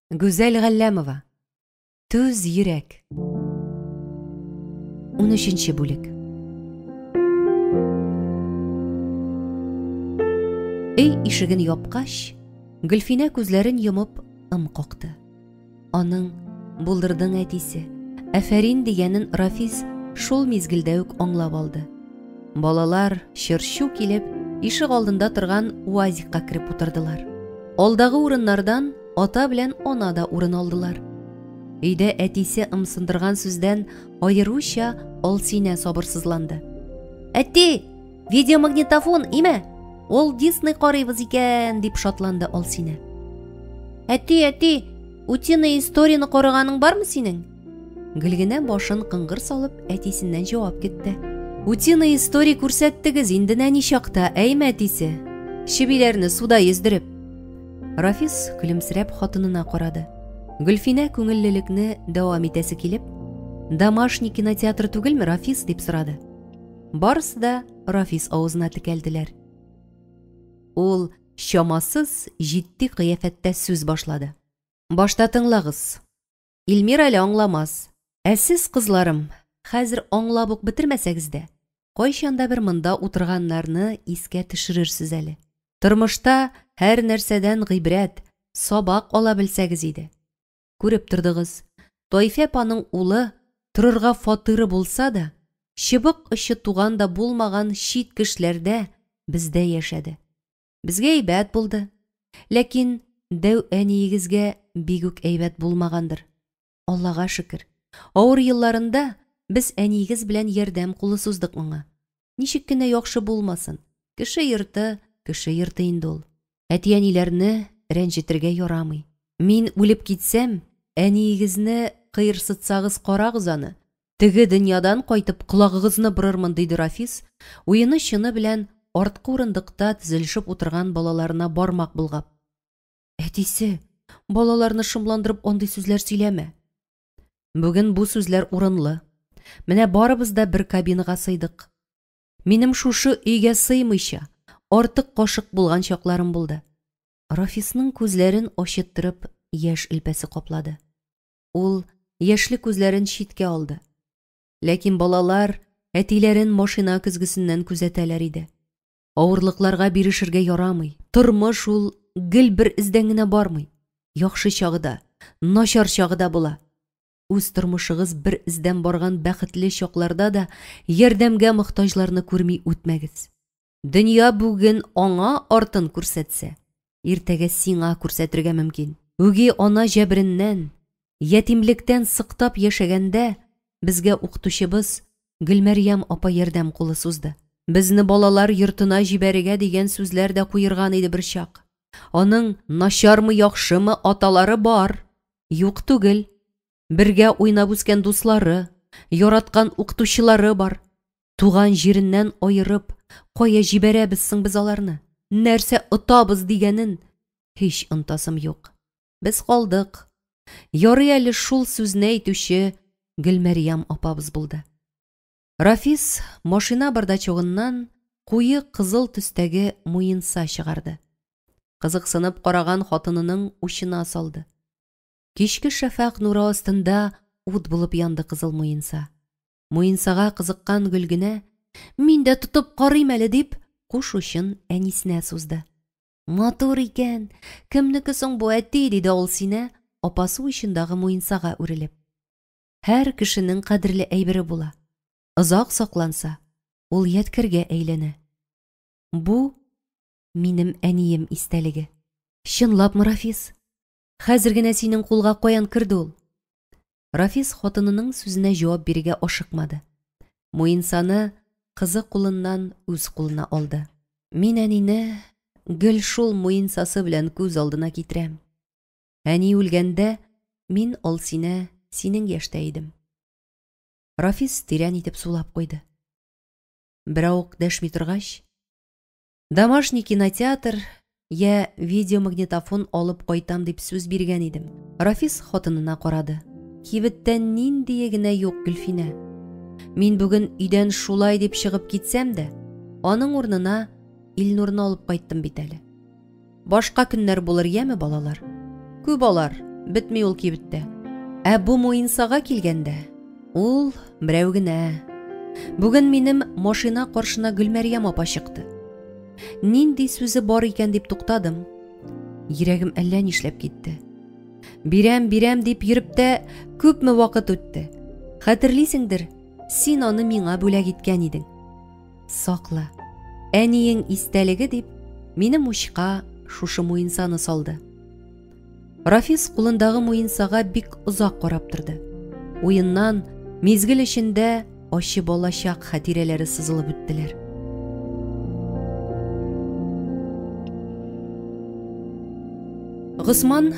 Güzel Галләмова. Төз йөрәк. 13-нче бүлек. Өй ишеген япкач, Гөлфинә күзләрен йомып какты. Аның булдырдың әтисе, әфәрин дигәнен Рафис шул мизгелдә үк аңлап алды. Балалар чыршу килеп, ишек алдында торган УАЗикка кирип утырдылар. Алдагы урыннардан ата белән ана да урын алдылар. Өйдә әтисе ымсындырган сүздән аеруча Алсинә сабырсызланды. «Әти, видеомагнитофон име? Ол Дисней карыйбыз икән», дип шатланды Алсинә. «Әти, утиный историяны караганың бармы синең?» Гөлгенә башын кыңгыр салып әтисеннән җавап көтте. «Утиный история күрсәттегез инде нәни чакта, әйме әтисе? Шибиләрне суда йөздереп». Рафис күлемсерәп хатынына карады. Гөлфинә күңеллелекне дәвам итәсе килеп, «Домашний кинотеатр түгелме, Рафис?» дип сорады. Барысы да Рафис авызына текәлделәр. Ул чамасыз җитди кыяфәттә сүз башлады. «Башта тыңлагыз. Илмир әле аңламас. Сез, кызларым, хәзер аңлап ук бетермәсәгез дә, кайчанда бер монда утырганнарны искә төшерерсез әле. Тормышта һәр нәрсәдән гыйбрәт, сабак ала белсәгез иде. Күреп тордыгыз, Тайфа апаның улы торырга фатиры булса да, чыбык очы туган да булмаган чит кешеләрдә бездә яшәде. Безгә әйбәт булды. Ләкин дәү әниегезгә бик үк әйбәт булмагандыр. Аллага шөкер. Авыр елларында без әниегез белән ярдәм кулы суздык моңа. Ничек кенә яхшы булмасын. Кеше йорты инде ул. Әти-әниләрне рәнҗетергә ярамый. Мин үлеп китсәм, әниегезне кыерсытсагыз карагыз аны. Теге дөньядан кайтып колагыгызны борырмын, диде Рафис, уены чыны белән арткы урындыкта тезелешеп утырган балаларына бармак булгап. Әтисе, балаларны шымландырып андый сүзләр сөйләмә. Бүген бу сүзләр урынлы. Менә барыбыз да бер кабинага сыйдык. Минем шушы өйгә сыймыйча, артык кашык булган чакларым булды. Рафисның күзләрен ачыттырып яшь илпәсе каплады. Ул яшьле күзләрен читкә алды. Ләкин балалар әтиләрен машина көзгесеннән күзәтәләр иде. Авырлыкларга бирешергә ярамый. Тормыш ул гел бер эздән генә бармый. Яхшы чагыда, начар чагыда була. Үз тормышыгыз бер эздән барган бәхетле чакларда да ярдәмгә мохтаҗларны күрми үтмәгез. Дөнья бүген аңа артын күрсәтсә, иртәгә сиңа күрсәтергә мөмкин. Үги ана җәбреннән, ятимлектән сыктап яшәгәндә, безгә укытучыбыз Гөлмәрьям апа ярдәм кулы сузды. Безне балалар йортына җибәрергә дигән сүзләр дә куерган иде бер чак. Аның начармы, яхшымы аталары бар, юк түгел. Бергә уйнап үскән дуслары, яраткан укытучылары бар. Туган җиреннән аерып, кая җибәрәбез соң без аларны? Нәрсә отабыз дигәнен һич онтасым юк. Без калдык. Ярый әле шул сүзне әйтүче Гөлмәрьям апабыз булды. Рафис машина бардачогыннан куе кызыл төстәге муенса чыгарды. Кызыксынып караган хатынының учына салды. Кичке шәфәк нуры астында ут булып янды кызыл муенса. Муенсага кызыккан Гөлгенә, «Мин дә тотып карыйм әле», дип, куш учын әнисенә сузды. «Матур икән, кемнеке соң бу, әти?» диде Алсинә, апасы учындагы муенсага үрелеп. Һәр кешенең кадерле әйбере була. Озак сакланса, ул ядкәргә әйләнә. Бу минем әнием истәлеге. Чынлапмы, Рафис? Хәзер генә синең кулга каян кирде ул? Рафис хатынының сүзенә җавап бирергә ашыкмады. Муенсаны кызы кулыннан үз кулына алды. Мин әнине гел шул муенсасы белән күз алдына китерәм. Әни үлгәндә, мин Алсинә синең яшьтә идем. Рафис тирән итеп сулап куйды. Берәү дәшми торгач, «Домашний кинотеатр я видеомагнитофон алып кайтам» дип сүз биргән идем. Рафис хатынына карады. Кибеттән нинди генә юк, Гөлфинә. Мин бүген өйдән шулай дип чыгып китсәм дә, аның урынына Илнурны алып кайттым бит әле. Башка көннәр булыр, яме балалар? Күп алар, бетмей ул кибеттә. Ә бу муенсага килгәндә, ул берәү генә. Бүген минем машина каршына Гөлмәрьям апа чыкты. Нинди сүзе бар икән дип туктадым. Йөрәгем әллә нишләп китте. Бирәм дип йөреп тә күпме вакыт үтте. Хәтерлисеңдер, син аны миңа бүләк иткән идең. Сакла. Әниең истәлеге дип, минем учка шушы муенсаны салды. Рафис кулындагы муенсага бик озак карап торды. Уеннан мизгел эчендә ачы балачак хатирәләре сызылып үттеләр. Госман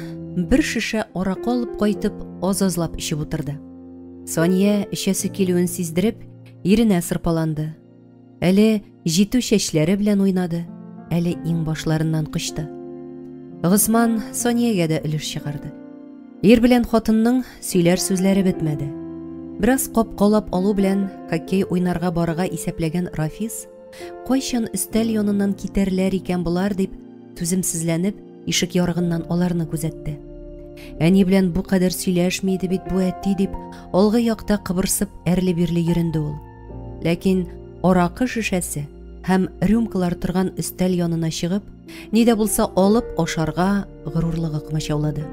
бер шешә аракы алып кайтып, азазлап ичеп утырды. Сония эчәсе килүен сиздереп, иренә сырпаланды. Әле җитү чәчләре белән уйнады, әле иң башларыннан кычты. Госман Сониягә дә өлеш чыгарды. Ир белән хатынның сөйләр сүзләре бетмәде. Бераз капкалап алу белән хоккей уйнарга барырга исәпләгән Рафис, кайчан өстәл яныннан китәрләр икән булар дип, түземсезләнеп, ишек ярыгыннан аларны күзәтте. Әни белән бу кадәр сөйләшми иде бит бу әти дип, алгы якта кыбырсып әрле-бирле йөренде ул. Ләкин аракы шешәсе һәм рюмкалар торган өстәл янына чыгып, ни дә булса алып ашарга горурлыгы кымачаулады.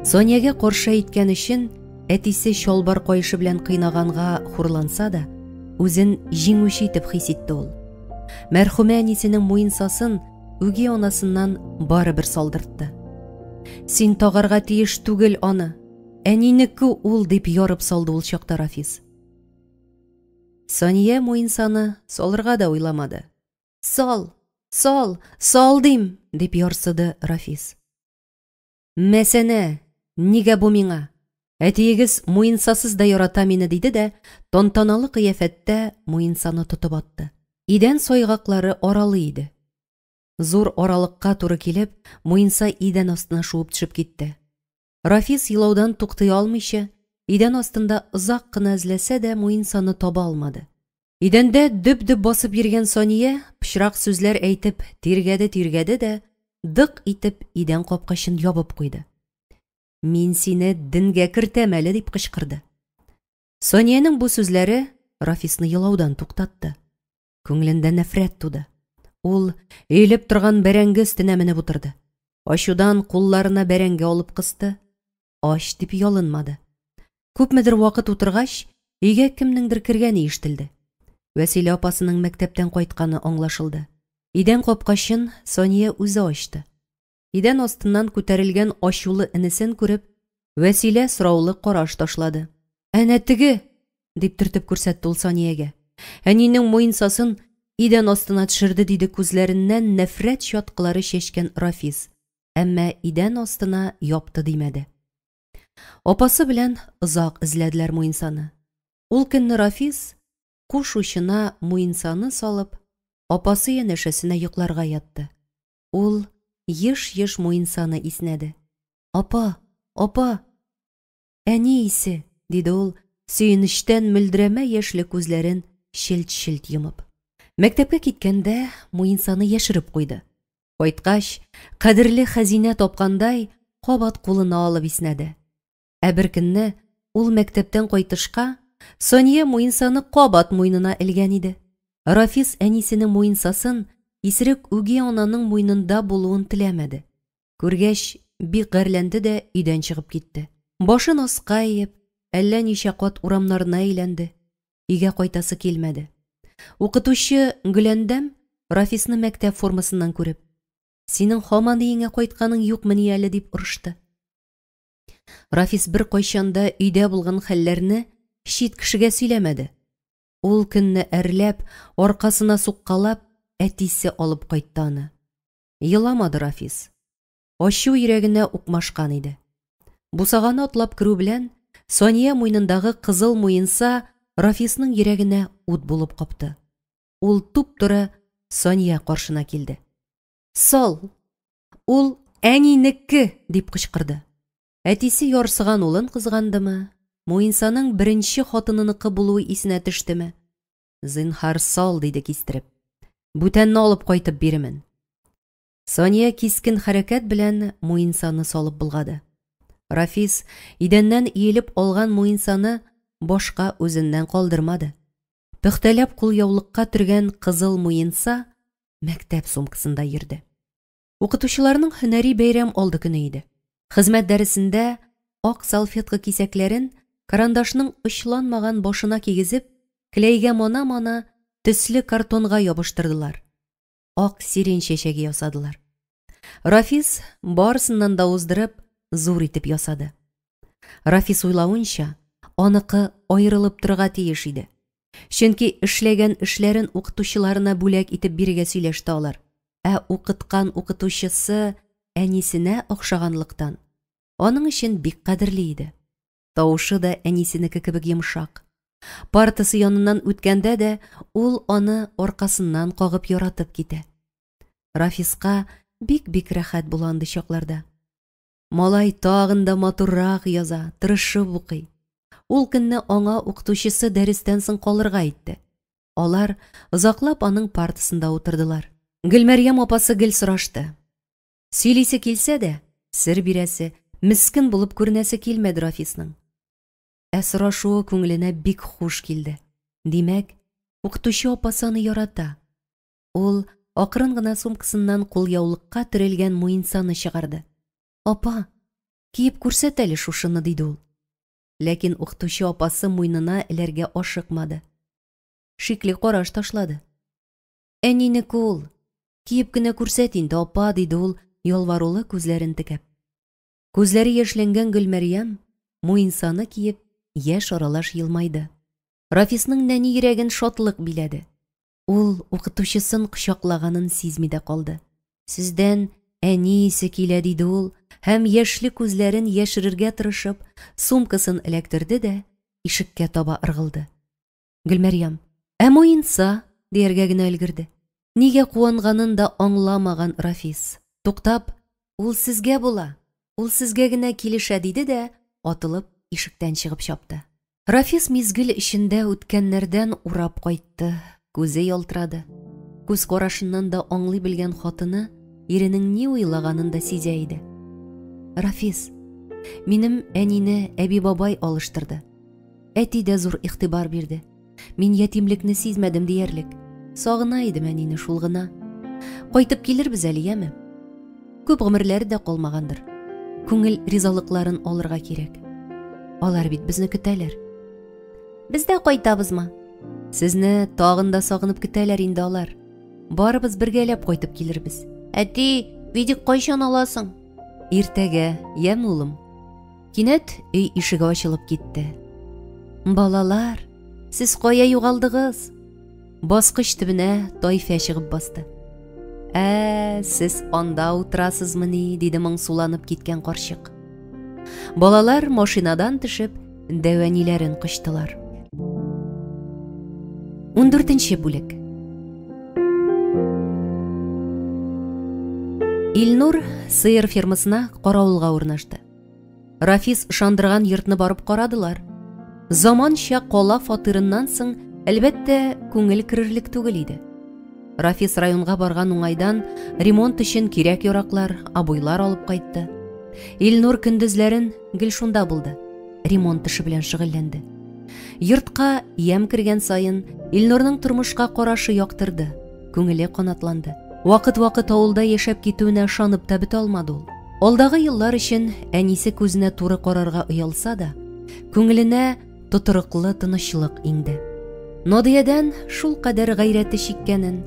Сониягә каршы әйткән өчен әтисе чалбар кайышы белән кыйнаганга хурланса да, үзен җиңүче итеп хис итте ул. Мәрхүмә әнисенең муенсасын үги анасыннан барыбер салдыртты. Син тагарга тиеш түгел аны, әнинеке ул дип ярып салды ул чакта Рафис. Сония муенсаны салырга да уйламады. Сал дим, дип ярсыды Рафис. Мәсәнә, нигә бу миңа? Әтиегез муенсасыз да ярата мине диде дә, тантаналы кыяфәттә муенсаны тотып атты. Идән сайгаклары аралы иде. Зур аралыкка туры килеп, муенса идән астына шуып төшеп китте. Рафис елаудан туктый алмыйча, идән астында озак кына эзләсә дә муенсаны таба алмады. Идәндә дөп-дөп басып йөргән Сония, пычрак сүзләр әйтеп, тиргәде дә, дык итеп идән капкачын ябып куйды. Мин сине дингә кертәм әле дип кычкырды. Сониянең бу сүзләре Рафисны елаудан туктатты. Күңелендә нәфрәт туды. Ул өйлеп торган бәрәңге өстенә менеп утырды. Ачудан кулларына бәрәңге алып кысты. Аш дип ялынмады. Күпмедер вакыт утыргач, өйгә кемнеңдер кергәне ишетелде. Вәсилә апасының мәктәптән кайтканы аңлашылды. Идән капкачын Сония үзе ачты. Идән астыннан күтәрелгән ачулы инесен күреп, Вәсилә сораулы караш ташлады. «Әнә теге!» дип төртеп күрсәтте ул Сониягә. Әнинең муенсасын идән астына төшерде диде күзләреннән нәфрәт чаткылары чәчкән Рафис. Әмма идән астына япты димәде. Апасы белән озак эзләделәр муенсаны. Ул көнне Рафис куш учына муенсаны салып, апасы янәшәсенә йокларга ятты. Ул еш муенсаны иснәде. «Апа! Әни исе!» диде ул, сөенечтән мөлдерәмә яшьле күзләрен шелт-шелт йомып. Мәктәпкә киткәндә муенсаны яшереп куйды. Кайткач, кадерле хәзинә тапкандай, кабат кулына алып иснәде. Ә бер көнне ул мәктәптән кайтышка, Сония муенсаны кабат муенына элгән иде. Рафис әнисенең муенсасын исерек үги ананың муенында булуын теләмәде. Күргәч, бик гәрләнде дә өйдән чыгып китте. Башын аска иеп, әллә ничә кат урамнарына әйләнде. Өйгә кайтасы килмәде. Укытучы Гөләндәм Рафисны мәктәп формасыннан күреп, «Синең һаман өеңә кайтканың юкмыни әле?» дип орышты. Рафис бер кайчанда өйдә булган хәлләрне чит кешегә сөйләмәде. Ул көнне әрләп, аркасына суккалап, әтисе алып кайтты аны. Еламады Рафис. Ачу йөрәгенә укмашкан иде. Бусаганы атлап керү белән, Сония муенындагы кызыл муенса Рафисның йөрәгенә ут булып капты. Ул туп-туры Сония каршына килде. «Сал! Ул әнинеке!» дип кычкырды. Әтисе ярсыган улын кызгандымы? Муенсаның беренче хатыныныкы булуы исенә төштеме? «Зинһар сал!» диде кистереп. «Бүтәнне алып кайтып бирәмен». Сония кискен хәрәкәт белән муенсаны салып булгады. Рафис идәннән иелеп алган муенсаны башка үзеннән калдырмады. Пөхтәләп кулъяулыкка төргән кызыл муенса мәктәп сумкасында йөрде. Укытучыларның һөнәри бәйрәм алды көне иде. Хезмәт дәресендә ак салфетка кисәкләрен карандашның очланмаган башына кигезеп, клейгә мана-мана төсле картонга ябыштырдылар. Ак сирень чәчәге ясадылар. Рафис барысыннан да уздырып, зур итеп ясады. Рафис уйлавынча, аныкы аерылып торырга тиеш иде. Чөнки эшләгән эшләрен укытучыларына бүләк итеп бирергә сөйләште алар. Укыткан укытучысы әнисенә охшаганлыктан, аның өчен бик кадерле иде. Тавышы да әнисенеке кебек йомшак. Партасы яныннан үткәндә дә ул аны аркасыннан кагып яратып китә. Рафиска бик рәхәт була андый чакларда. Малай тагын да матуррак яза, тырышып укый. Ул көнне аңа укытучысы дәрестән соң калырга әйтте. Алар озаклап аның партасында утырдылар. Гөлмәрьям апасы гел сорашты. Сөйлисе килсә дә, сер бирәсе, мискин булып күренәсе килмәде Рафисның. Сорашуы күңеленә бик хуш килде. Димәк, укытучы апасы аны ярата. Ул акрын гына сумкасыннан кулъяулыкка төрелгән муенсаны чыгарды. Апа, киеп күрсәт әле шушыны, диде ул. Ләкин укытучы апасы муенына эләргә ашыкмады. Шикле караш ташлады. Әнинеке ул, киеп кенә күрсәт инде, апа, диде ул, ялварулы күзләрен текәп. Күзләре яшьләнгән Гөлмәрьям муенсаны киеп, яшь аралаш елмайды. Рафисның нәни йөрәген шатлык биләде. Ул укытучысын кочаклаганын сизми дә калды. Сездән әни исе килә, диде ул, һәм яшьле күзләрен яшерергә тырышып, сумкасын эләктерде дә ишеккә таба ыргылды. Гөлмәрьям, муенса, дияргә генә өлгерде. Нигә куанганын да аңламаган Рафис. Туктап, ул сезгә була, ул сезгә генә килешә, диде дә атылып ишектән чыгып чапты. Рафис мизгел эчендә үткәннәрдән урап кайтты. Күзе ялтырады. Күз карашыннан да аңлый белгән хатыны иренең ни уйлаганын да сизә иде. Рафис, минем әнине әби бабай алыштырды. Әти дә зур игътибар бирде. Мин ятимлекне сизмәдем диярлек. Сагына идем әнине шул гына. Кайтып килербез әле, яме? Күп гомерләре дә калмагандыр. Күңел ризалыкларын алырга кирәк. Алар бит безне көтәләр. Без дә кайтабызмы? Сезне тагын да сагынып көтәләр инде алар. Барыбыз бергәләп кайтып килербез. Әти, видик кайчан аласың? Иртәгә, яме улым. Кинәт өй ишеге ачылып китте. Балалар, сез кая югалдыгыз? Баскыч төбенә Тайфа чыгып басты. Сез анда утырасызмыни, диде моңсуланып киткән карчык. Балалар машинадан төшеп, дәвәниләрен кычтылар. 14-нче бүлек. Илнур сыер фермасына каравылга урнашты. Рафис ышандырган йортны барып карадылар. Заманча кала фатирыннан соң, әлбәттә, күңел кирерлек түгел иде. Рафис районга барган уңайдан ремонт өчен кирәк яраклар, абыйлар алып кайтты. Илнур көндезләрен гел шунда булды. Ремонт эше белән шөгыльләнде. Йортка ям кергән сайын Илнурның тормышка карашы яктырды, күңеле канатланды. Вакыт-вакыт авылда яшәп китүенә ышанып та бетә алмады ул. Алдагы еллар өчен әнисе күзенә туры карарга уялса да, күңеленә тотырыклы тынычлык инде. Надиядән шул кадәр гайрәте чиккәнен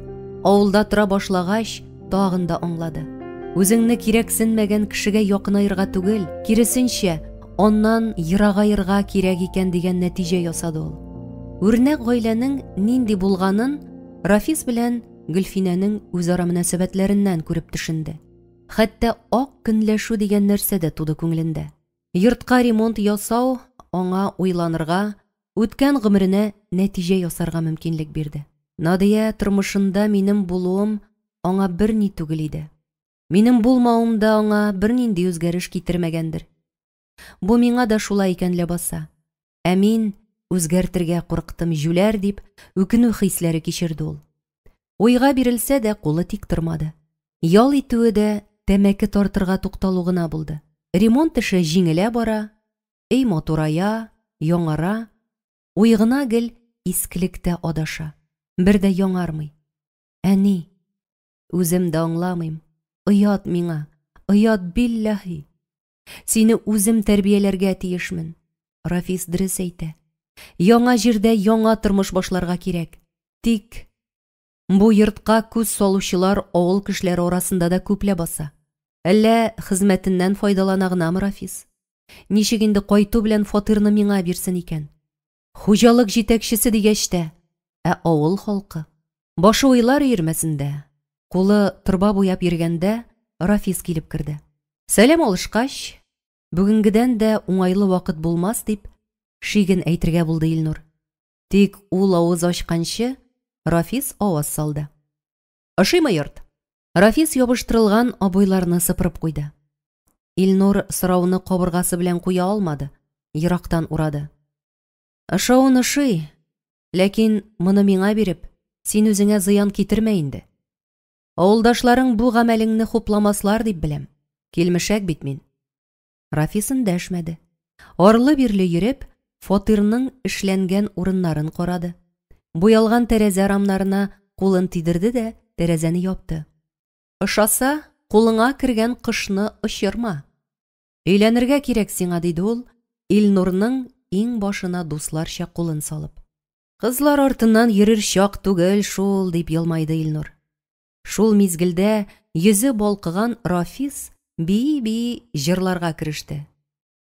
авылда тора башлагач тагын да аңлады. Үзеңне кирәксенмәгән кешегә якынайырга түгел, киресенчә, аннан ерагайырга кирәк икән дигән нәтиҗә ясады ул. Үрнәк гаиләнең нинди булганын Рафис белән Гөлфинәнең үзара мөнәсәбәтләреннән күреп төшенде. Хәтта ак көнләшү дигән нәрсә дә туды күңелендә. Йортка ремонт ясау аңа уйланырга, үткән гомеренә нәтиҗә ясарга мөмкинлек бирде. Надия тормышында минем булуым аңа берни түгел иде. Минем булмавым да аңа бернинди үзгәреш китермәгәндер. Бу миңа да шулай икән ләбаса. Мин үзгәртергә курыктым жүләр дип, үкенү хисләре кичерде ул. Уйга бирелсә дә кулы тик тормады. Ял итүе дә тәмәке тартырга тукталу гына булды. ремонт эше җиңелә бара, өй матурая, яңара, уйгына гел искелектә адаша. Бер дә яңармый. Әни, үзем дә аңламыйм. Оят миңа, оят билләһи. Сине үзем тәрбияләргә тиешмен. Рафис дөрес әйтә. Яңа җирдә яңа тормыш башларга кирәк. Тик бу йортка күз салучылар авыл кешеләре арасында да күпләп баса. Әллә хезмәтеннән файдалана гынамы Рафис? Ничек инде кайту белән фатирны миңа бирсен икән? Хуҗалык җитәкчесе дигәч тә, авыл халкы. Башы уйлар йөрмәсендә. Кулы торба буяп йөргәндә, Рафис килеп керде. Сәлам алышкач, бүгенгедән дә уңайлы вакыт булмас дип, шиген әйтергә булды Илнур. Тик ул авыз ачканчы, Рафис аваз салды. Ошыймы йорт? Рафис ябыштырылган абыйларны сыпырып куйды. Илнур сорауны кабыргасы белән куя алмады, ерактан урады. Ошавын ошый, ләкин моны миңа биреп, син үзеңә зыян китермә инде. Авылдашларың бу гамәлеңне хупламаслар дип беләм. Килмешәк бит мин. Рафис эндәшмәде. Арлы-бирле йөреп, фатирның эшләнгән урыннарын карады. Буялган тәрәзә рамнарына кулын тидерде дә тәрәзәне япты. Ошаса, кулыңа кергән кышны очырма. Өйләнергә кирәк сиңа, диде ул, Илнурның иң башына дусларча кулын салып. Кызлар артыннан йөрер чак түгел шул, дип елмайды Илнур. Шул мизгелдә йөзе балкыган Рафис би җырларга кереште.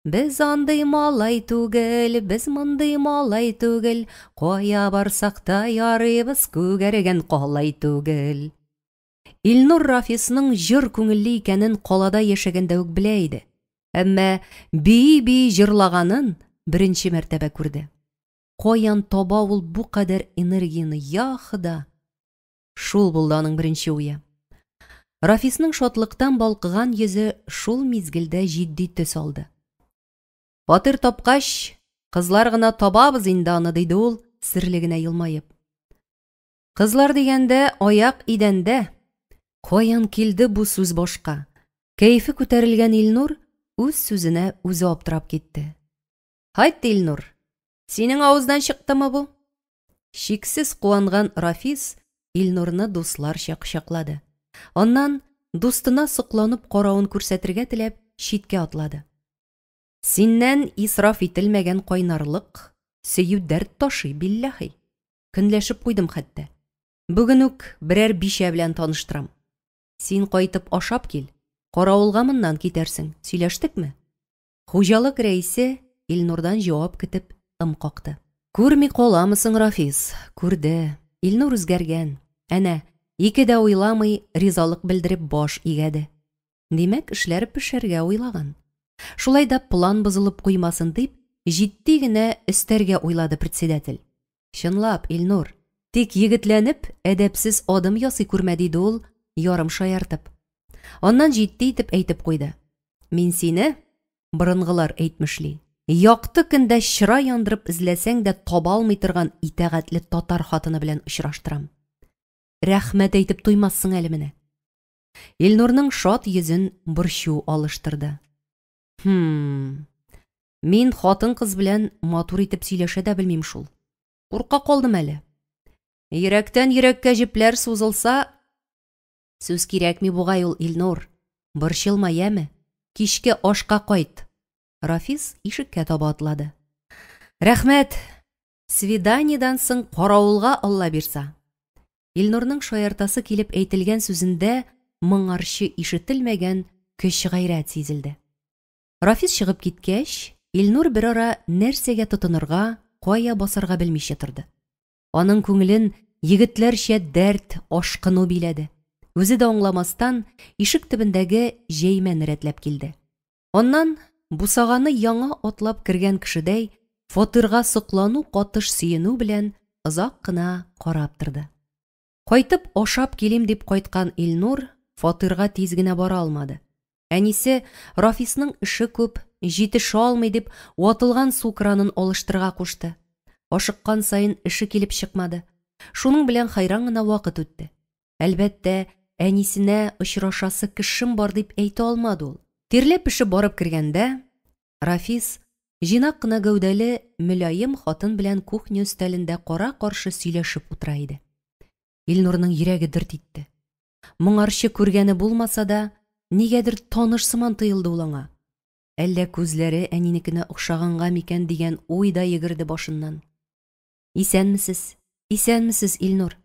Без андый малай түгел, без мондый малай түгел, кая барсак та ярыйбыз күгәргән калай түгел. Илнур Рафисның җыр күңелле икәнен калада яшәгәндә үк белә иде. Әмма би җырлаганын беренче мәртәбә күрде. Каян таба ул бу кадәр энергияны, я Хода? Шул булды аның беренче уе. Рафисның шатлыктан балкыган йөзе шул мизгелдә җитди төс алды. Фатир тапкач, кызлар гына табабыз инде аны, диде ул, серле генә елмаеп. Кызлар дигәндә аяк идәндә. Каян килде бу сүз башка? Кәйфе күтәрелгән Илнур үз сүзенә үзе аптырап китте. Хайт, Илнур, синең авыздан чыктымы бу? Шиксез куанган Рафис Илнурны дусларча кочаклады. Аннан дустына сокланып каравын күрсәтергә теләп читкә атлады. Синнән исраф ителмәгән кайнарлык, сөю дәрт ташый билләһи. Көнләшеп куйдым хәтта. Бүген үк берәр бишә белән таныштырам. Син кайтып ашап кил, каравылга моннан китәрсең, сөйләштекме? Хуҗалык рәисе Илнурдан җавап көтеп ым какты. Күрми каламысың, Рафис? Күрде. Илнур үзгәргән. Әнә, ике дә уйламый, ризалык белдереп баш игәде. Димәк, эшләр пешәргә уйлаган. Шулай да план бозылып куймасын дип, җитди генә өстәргә уйлады председатель. Чынлап, Илнур, тик егетләнеп, әдәпсез адым ясый күрмә, диде ул, ярым шаяртып. Аннан җитди итеп әйтеп куйды. Мин сине, борынгылар әйтмешли, якты көндә чыра яндырып эзләсәң дә таба алмый торган итәгатьле татар хатыны белән очраштырам. Рәхмәт әйтеп туймассың әле менә. Илнурның шат йөзен борчу алыштырды. Мин хатын кыз белән матур итеп сөйләшә дә белмим шул. Курка калдым әле. Йөрәктән йөрәккә җепләр сузылса, сүз кирәкми бугай ул, Илнур. Борчылма, яме? Кичке ашка кайт. Рафис ишеккә таба атлады. Рәхмәт. Свиданидан соң каравылга Алла бирса. Илнурның шаяртасы килеп әйтелгән сүзендә моңарчы ишетелмәгән көч-гайрәт сизелде. Рафис чыгып киткәч, Илнур бер ара нәрсәгә тотынырга, кая басарга белмичә торды. Аның күңелен егетләрчә дәрт, ашкыну биләде. Үзе дә аңламастан ишек төбендәге җәймәне рәтләп килде. Аннан бусаганы яңа атлап кергән кешедәй фатирга соклану, катыш сөенү белән озак кына карап торды. Кайтып ашап килим дип кайткан Илнур фатирга тиз генә бара алмады. Әнисе Рафисның эше күп, җитешә алмый дип ватылган су кранын алыштырга кушты. Ашыккан сайын эше килеп чыкмады. Шуның белән хайран гына вакыт үтте. Әлбәттә, әнисенә очрашасы кешем бар дип әйтә алмады ул. Тирләп пешеп барып кергәндә, Рафис җыйнак кына гәүдәле, мөлаем хатын белән кухня өстәлендә кара-каршы сөйләшеп утыра иде. Илнурның йөрәге дерт итте. Моңарчы күргәне булмаса да, нигәдер таныш сыман тыелды ул аңа. Әллә күзләре әнинекенә охшаганга микән дигән уй да йөгерде башыннан. Исәнмесез, Илнур?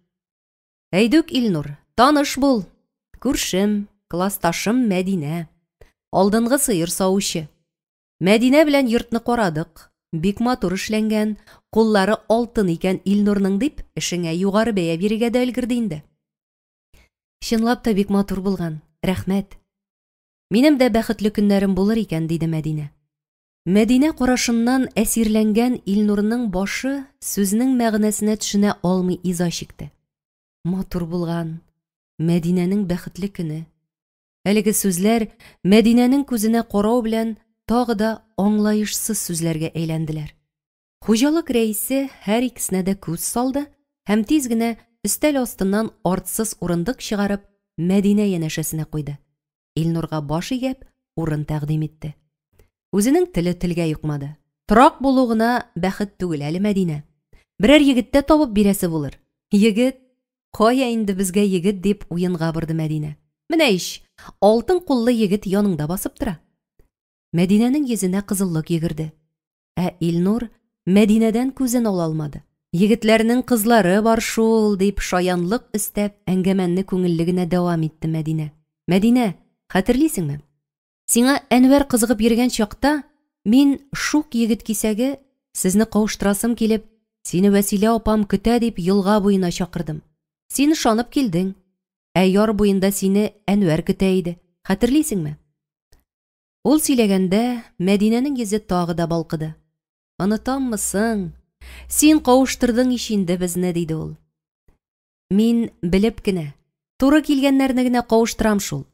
Әйдүк, Илнур, таныш бул. Күршем, классташым Мәдинә. Алдынгы сыйыр саучы. Мәдинә белән йортны карадык. Бик матур эшләнгән, куллары алтын икән Илнурның дип, эшеңә югары бәя бирергә дә өлгерде инде. Чынлап та бик матур булган. Рәхмәт. Минем дә бәхетле көннәрем булыр икән, диде Мәдинә. Мәдинә карашыннан әсирләнгән Илнурның башы сүзнең мәгънәсенә төшенә алмый иза чикте. Матур булган. Мәдинәнең бәхетле көне. Әлеге сүзләр Мәдинәнең күзенә карау белән тагы да аңлаешсыз сүзләргә әйләнделәр. Хуҗалык рәисе һәр икесенә дә күз салды һәм тиз генә өстәл астыннан артсыз урындык чыгарып Мәдинә янәшәсенә куйды. Илнурга баш игәп, урын тәкъдим итте. Үзенең теле телгә юкмады. Торак булу гына бәхет түгел әле, Мәдинә. Берәр егеттә табып бирәсе булыр. Егет, кая инде безгә егет, дип уенга барды Мәдинә. Менә иш, алтын куллы егет яныңда басып тора. Мәдинәнең йөзенә кызыллык йөгерде. Ә Илнур Мәдинәдән күзен ала алмады. Егетләрнең кызлары бар шул, дип шаянлык өстәп, әңгәмәне күңелле генә дәвам итте Мәдинә. Мәдинә, хәтерлисеңме? Сиңа Әнвәр кызыгып йөргән чакта, мин шук егет кисәге, сезне кавыштырасым килеп, сине Вәсилә апам көтә дип елга буена чакырдым. Син ышанып килдең. Ә яр буенда сине Әнвәр көтә иде. Хәтерлисеңме? Ул сөйләгәндә, Мәдинәнең йөзе тагы да балкыды. Онытаммысың? Син кавыштырдың ишинде безне, диде ул. Мин белеп кенә, туры килгәннәрне генә кавыштырам шул.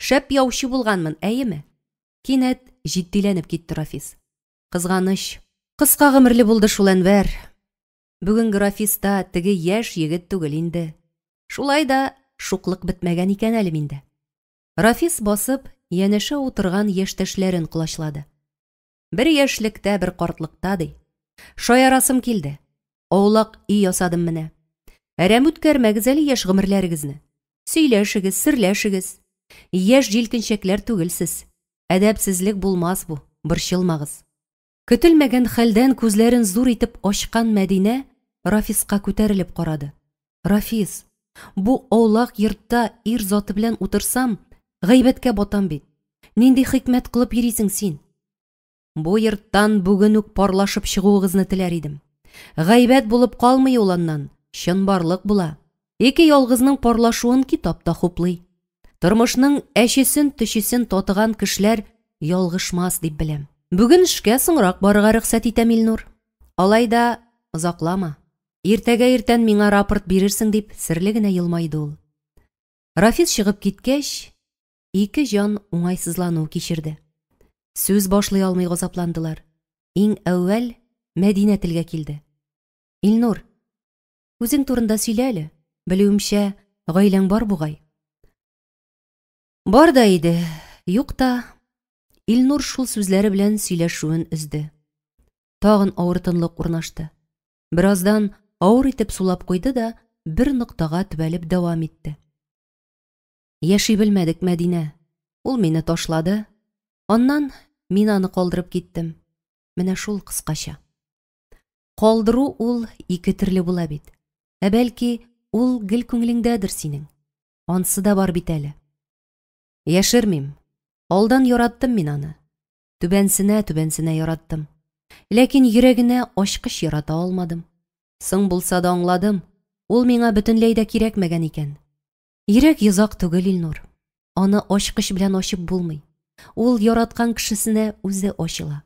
Шәп яучы булганмын, әйеме? Кинәт җитдиләнеп китте Рафис. Кызганыч, кыска гомерле булды шул Әнвәр. Бүгенге Рафиста теге яшь егет түгел инде. Шулай да шуклык бетмәгән икән әле миндә. Рафис басып, янәшә утырган яшьтәшләрен кулачлады. Бер яшьлектә, бер картлыкта, ди. Шаярасым килде. Аулак үй ясадым менә. Әрәм үткәрмәгез әле яшь гомерләрегезне. Сөйләшегез, серләшегез. Яшь җилкенчәкләр түгелсез. Әдәпсезлек булмас бу, борчылмагыз. Көтелмәгән хәлдән күзләрен зур итеп ачкан Мәдинә Рафиска күтәрелеп карады. Рафис, бу аулак йортта ир заты белән утырсам, гайбәткә батам бит. Нинди хикмәт кылып йөрисең син? Бу йорттан бүген үк парлашып чыгуыгызны теләр идем. Гайбәт булып калмый ул аннан, чынбарлык була. Ике ялгызның парлашуын китапта хуплый. Тормышның әчесен, төчесен татыган кешеләр ялгышмас дип беләм. Бүген эшкә соңрак барырга рөхсәт итәм, Илнур. Алайда озаклама. Иртәгә иртән миңа рапорт бирерсең, дип серле генә елмайды ул. Рафис чыгып киткәч, ике җан уңайсызлану кичерде. Сүз башлый алмый газапландылар. Иң әүвәл Мәдинә телгә килде. Илнур, үзең турында сөйлә әле. Белүемчә, гаиләң бар бугай. Бар да иде, юк та. Илнур шул сүзләре белән сөйләшүен өзде. Тагын авыр тынлык урнашты. Бераздан авыр итеп сулап куйды да, бер ноктага төбәлеп дәвам итте. Яши белмәдек, Мәдинә. Ул мине ташлады. Аннан мин аны калдырып киттем. Менә шул кыскача. Калдыру ул ике төрле була бит. Ә бәлки, ул гел күңелеңдәдер синең. Ансы да бар бит әле. Яшермим. Алдан яраттым мин аны. Түбәнсенә яраттым. Ләкин йөрәгенә ачкыч ярата алмадым. Соң булса да аңладым, ул миңа бөтенләй дә кирәкмәгән икән. Йөрәк йозак түгел, Илнур. Аны ачкыч белән ачып булмый. Ул яраткан кешесенә үзе ачыла.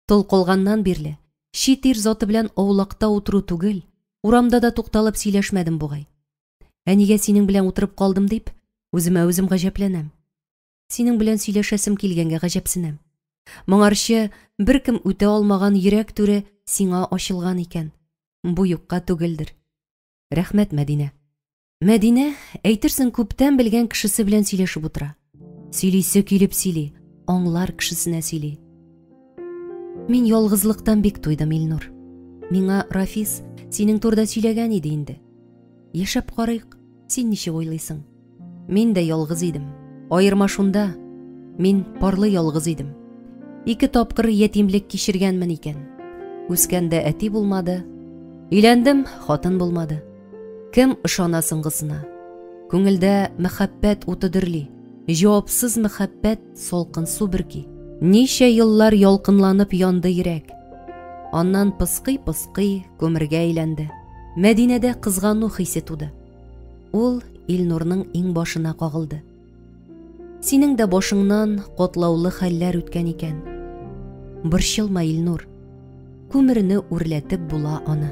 Тол калганнан бирле, чит ир заты белән аулакта утыру түгел, урамда да тукталып сөйләшмәдем бугай. Ә нигә синең белән утырып калдым дип, үземә үзем гаҗәпләнәм. Синең белән сөйләшәсем килгәнгә гаҗәпсенәм. Моңарчы беркем үтә алмаган йөрәк түре сиңа ачылган икән. Бу юкка түгелдер. Рәхмәт, Мәдинә. Мәдинә әйтерсең күптән белгән кешесе белән сөйләшеп утыра. Сөйлисе килеп сөйли, аңлар кешесенә сөйли. Мин ялгызлыктан бик туйдым, Илнур. Миңа Рафис синең турда сөйләгән иде инде. Яшәп карыйк, син ничек уйлыйсың? Мин дә ялгыз идем. Аерма шунда, мин парлы ялгыз идем. 2 тапкыр ятимлек кичергәнмен икән. Үскәндә әти булмады. Өйләндем, хатын булмады. Кем ышана соңгысына? Күңелдә мәхәббәт уты дөрли. Җавапсыз мәхәббәт салкын су бирки. Ничә еллар ялкынланып янды йөрәк. Аннан пыскый-пыскый күмергә әйләнде. Мәдинәдә кызгану хисе туды. Ул Илнурның иң башына кагылды. Синең дә башыңнан котлаулы хәлләр үткән икән. Борчылма, Илнур. Күмерне үрләтеп була аны.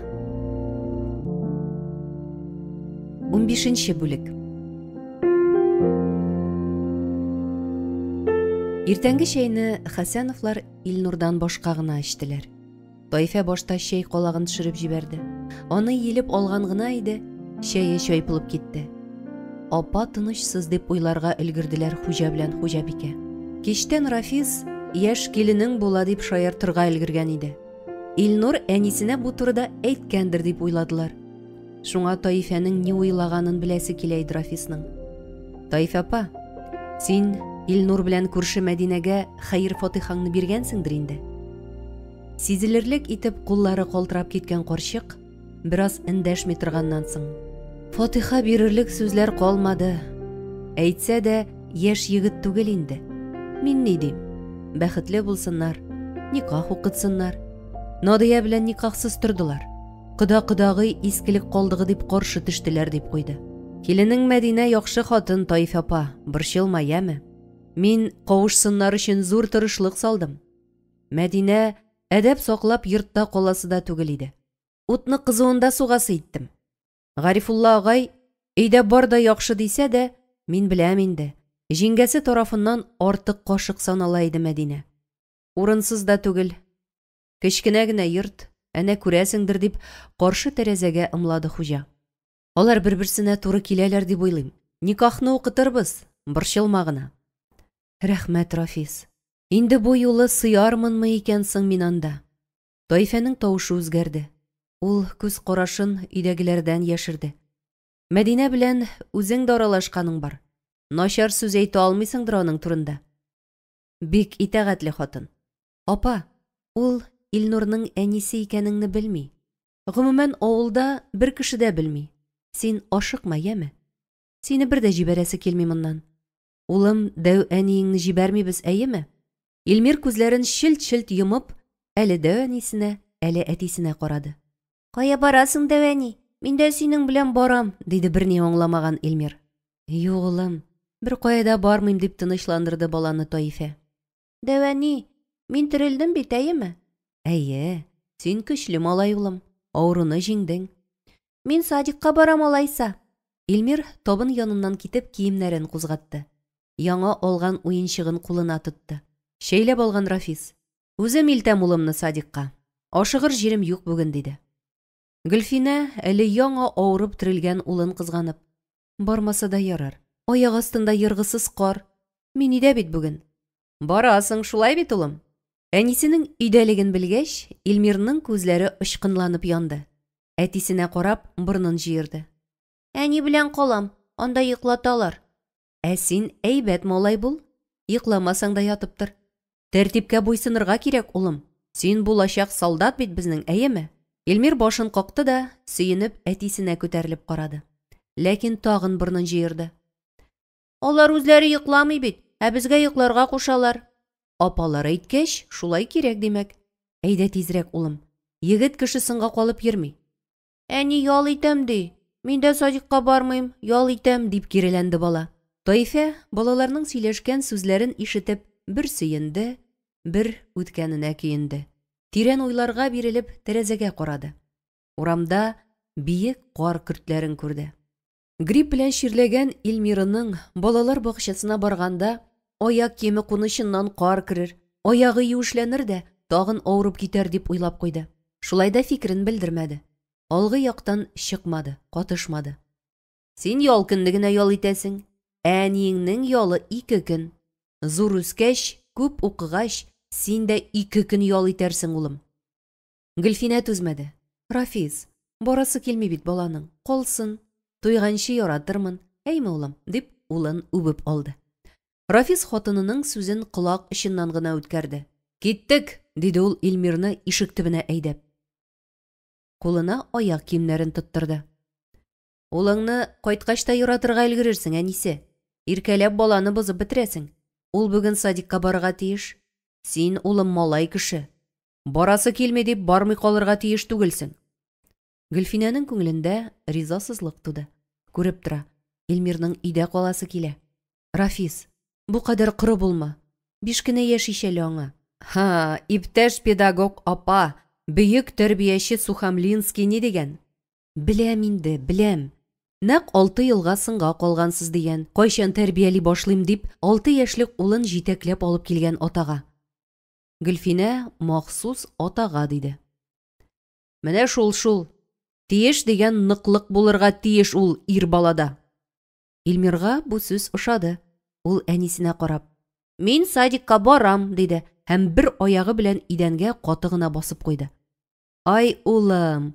15-нче бүлек. Иртәнге чәйне Хәсәновлар Илнурдан башка гына эчтеләр. Тайфа башта чәй калагын төшереп җибәрде. Аны елеп алган гына иде, чәе чайпылып китте. Апа тынычсыз дип уйларга өлгерделәр Хуҗа белән Хуҗабикә. Кичтән Рафис яшь киленең була дип шаяртырга өлгергән иде. Илнур әнисенә бу турыда әйткәндер дип уйладылар. Шуңа Таифаның ни уйлаганын беләсе килә иде Рафисның. Таиф апа, син Илнур белән күрше Мәдинәгә хәйр фатихаңны биргәнсеңдер инде. Сизелерлек итеп куллары калтырап киткән карчык бераз эндәшми торганнан соң: Фатиха бирерлек сүзләр калмады. Әйтсә дә, яшь егет түгел инде. Мин ни дим? Бәхетле булсыннар, никах укытсыннар. Надия белән никахсыз тордылар. Кыда-кыдагый искелек калдыгы дип каршы төштеләр дип куйды. Киленең Мәдинә яхшы хатын, Таиф апа, борчылма, яме. Мин кавышсыннар өчен зур тырышлык салдым. Мәдинә әдәп саклап йортта каласы да түгел иде. Утны кызуында сугасы иттем. Гарифулла агай өйдә бар да яхшы дисә дә, мин беләм инде. Җиңгәсе тарафыннан артык кашык санала иде Мәдинә. Урынсыз да түгел. Кечкенә генә йорт, әнә күрәсеңдер дип каршы тәрәзәгә ымлады Хуҗа. Алар бер-берсенә туры киләләр дип уйлыйм. Никахны укытырбыз, борчылма гына. Рәхмәт, Рафис. Инде бу юлы сыярмынмы икән соң мин анда? Таифаның тавышы үзгәрде. Ул күз карашын өйдәгеләрдән яшерде. Мәдинә белән үзең дә аралашканың бар. Начар сүз әйтә алмыйсыңдыр аның турында. Бик итәгатьле хатын. Апа, ул Илнурның әнисе икәнеңне белми. Гомумән авылда бер кеше дә белми. Син ашыкма, яме. Сине бер дә җибәрәсе килми моннан. Улым, дәү әниеңне җибәрмибез, әйеме? Илмир күзләрен шилт-шилт йомып, әле дәү әнисенә, әле әтисенә карады. Кая барасың, дәү әни? Мин дә синең белән барам, диде берни аңламаган Илмир. Юк, улым, бер кая да бармыйм, дип тынычландырды баланы Таифа. Дәү әни, мин терелдем бит, әйеме? Әйе, син көчле малай, улым. Авыруны җиңдең. Мин садикка барам алайса. Илмир табын яныннан китеп киемнәрен кузгатты. Яңа алган уенчыгын кулына тотты. Шәйләп алган Рафис: Үзем илтәм улымны садикка. Ашыгыр җирем юк бүген, диде. Гөлфинә әле яңа авырып терелгән улын кызганып: Бармаса да ярар. Аяк астында йыргысыз кар. Мин өйдә бит бүген. Барасың, шулай бит, улым. Әнисенең өйдәлеген белгәч, Илмирның күзләре ычкынланып янды. Әтисенә карап, борнын җыерды. Әни белән калам, анда йоклаталар. Син әйбәт малай бул. Йокламасаң да ятып тор. Тәртипкә буйсынырга кирәк, улым. Син булачак солдат бит безнең, әйеме? Илмир башын какты да, сөенеп, әтисенә күтәрелеп карады. Ләкин тагын борнын җыерды. Алар үзләре йокламый бит, безгә йокларга кушалар. Апалар әйткәч, шулай кирәк димәк. Әйдә тизрәк, улым. Егет кеше сынга калып йөрми. Әни, ял итәм ди. Мин дә садикка бармыйм, ял итәм, дип киреләнде бала. Таифа балаларның сөйләшкән сүзләрен ишетеп, бер сөенде, бер үткәненә көенде. Тирән уйларга бирелеп, тәрәзәгә карады. Урамда биек кар көртләрен күрде. Грипп белән ширләгән Илмирның балалар бакчасына барганда, аяк киеме кунычыннан кар керер, аягы юешләнер дә, тагын авырып китәр дип уйлап куйды. Шулай да фикерен белдермәде. Алгы яктан чыкмады, катышмады. Син ял көнне генә ял итәсең. Әниеңнең ялы 2 көн. Зур үскәч, күп укыгач, син дә 2 көн ял итәрсең, улым. Гөлфинә түзмәде. Рафис, барасы килми бит баланың. Калсын, туйганчы яратырмын. Әйме, улым, дип улын үбеп алды. Рафис хатынының сүзен колак очыннан гына үткәрде. Киттек, диде ул Илмирны ишек төбенә әйдәп. Кулына аяк киемнәрен тоттырды. Улыңны кайткач та яратырга өлгерерсең, әнисе. Иркәләп баланы бозып бетерәсең. Ул бүген садикка барырга тиеш. Син, улым, малай кеше. Барасы килми дип бармый калырга тиеш түгелсең. Гөлфинәнең күңелендә ризасызлык туды. Күреп тора, Илмирның өйдә каласы килә. Рафис, бу кадәр кыры булма. 5 кенә яши әле аңа. Ха, иптәш педагог апа, бөек тәрбияче Сухамлинский ни дигән? Беләм инде, беләм. Нәк 6 елга сынга калгансыз дигән. Кайчан тәрбияли башлыйм дип, 6 яшьлек улын җитәкләп алып килгән атага. Гөлфинә махсус атага диде. Менә шул. Тиеш дигән ныклык булырга тиеш ул ир балада. Илмирга бу сүз ошады. Ул әнисенә карап, «Мин садикка барам», диде, һәм бер аягы белән идәнгә каты гына басып куйды. Ай, улым.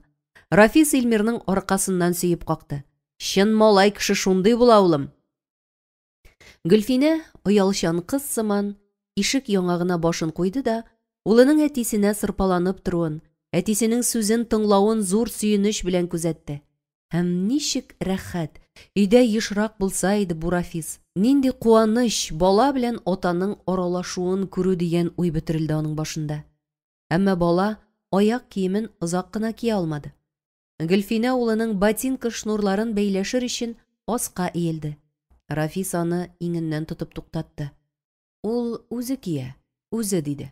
Рафис Илмирның аркасыннан сөеп какты. Чын малай кеше шундый була, улым. Гөлфинә оялчан кыз сыман ишек яңагына башын куйды да, улының әтисенә сырпаланып торуын, әтисенең сүзен тыңлавын зур сөенеч белән күзәтте. Һәм ничек рәхәт, өйдә ешрак булса иде бу Рафис. Нинди куаныч бала белән атаның аралашуын күрү дигән уй бөтерелде аның башында. Әмма бала аяк киемен озак кына кия алмады. Гөлфинә улының ботинка шнурларын бәйләшер өчен аска иелде. Рафис аны иңеннән тотып туктатты. Ул үзе кия, үзе диде.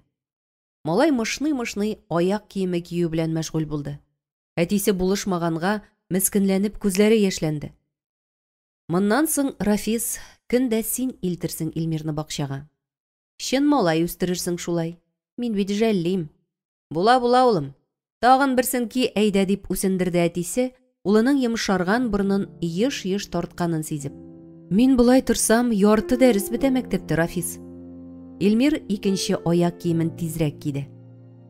Малай мышный аяк киеме кию белән мәшгуль булды. Әтисе булышмаганга мескенләнеп күзләре яшьләнде. Моннан соң Рафис, көндә син илтерсең Илмирны бакчага. Чын малай үстерерсең шулай. Мин бит жәллим. Була, улым. Тагын берсен ки әйдә дип үсендерде әтисе, улының йомшарган борынын еш тартканын сизеп. Мин булай торсам, ярты дәрес бетә мәктәптә, Рафис. Илмир икенче аяк киемен тизрәк киде.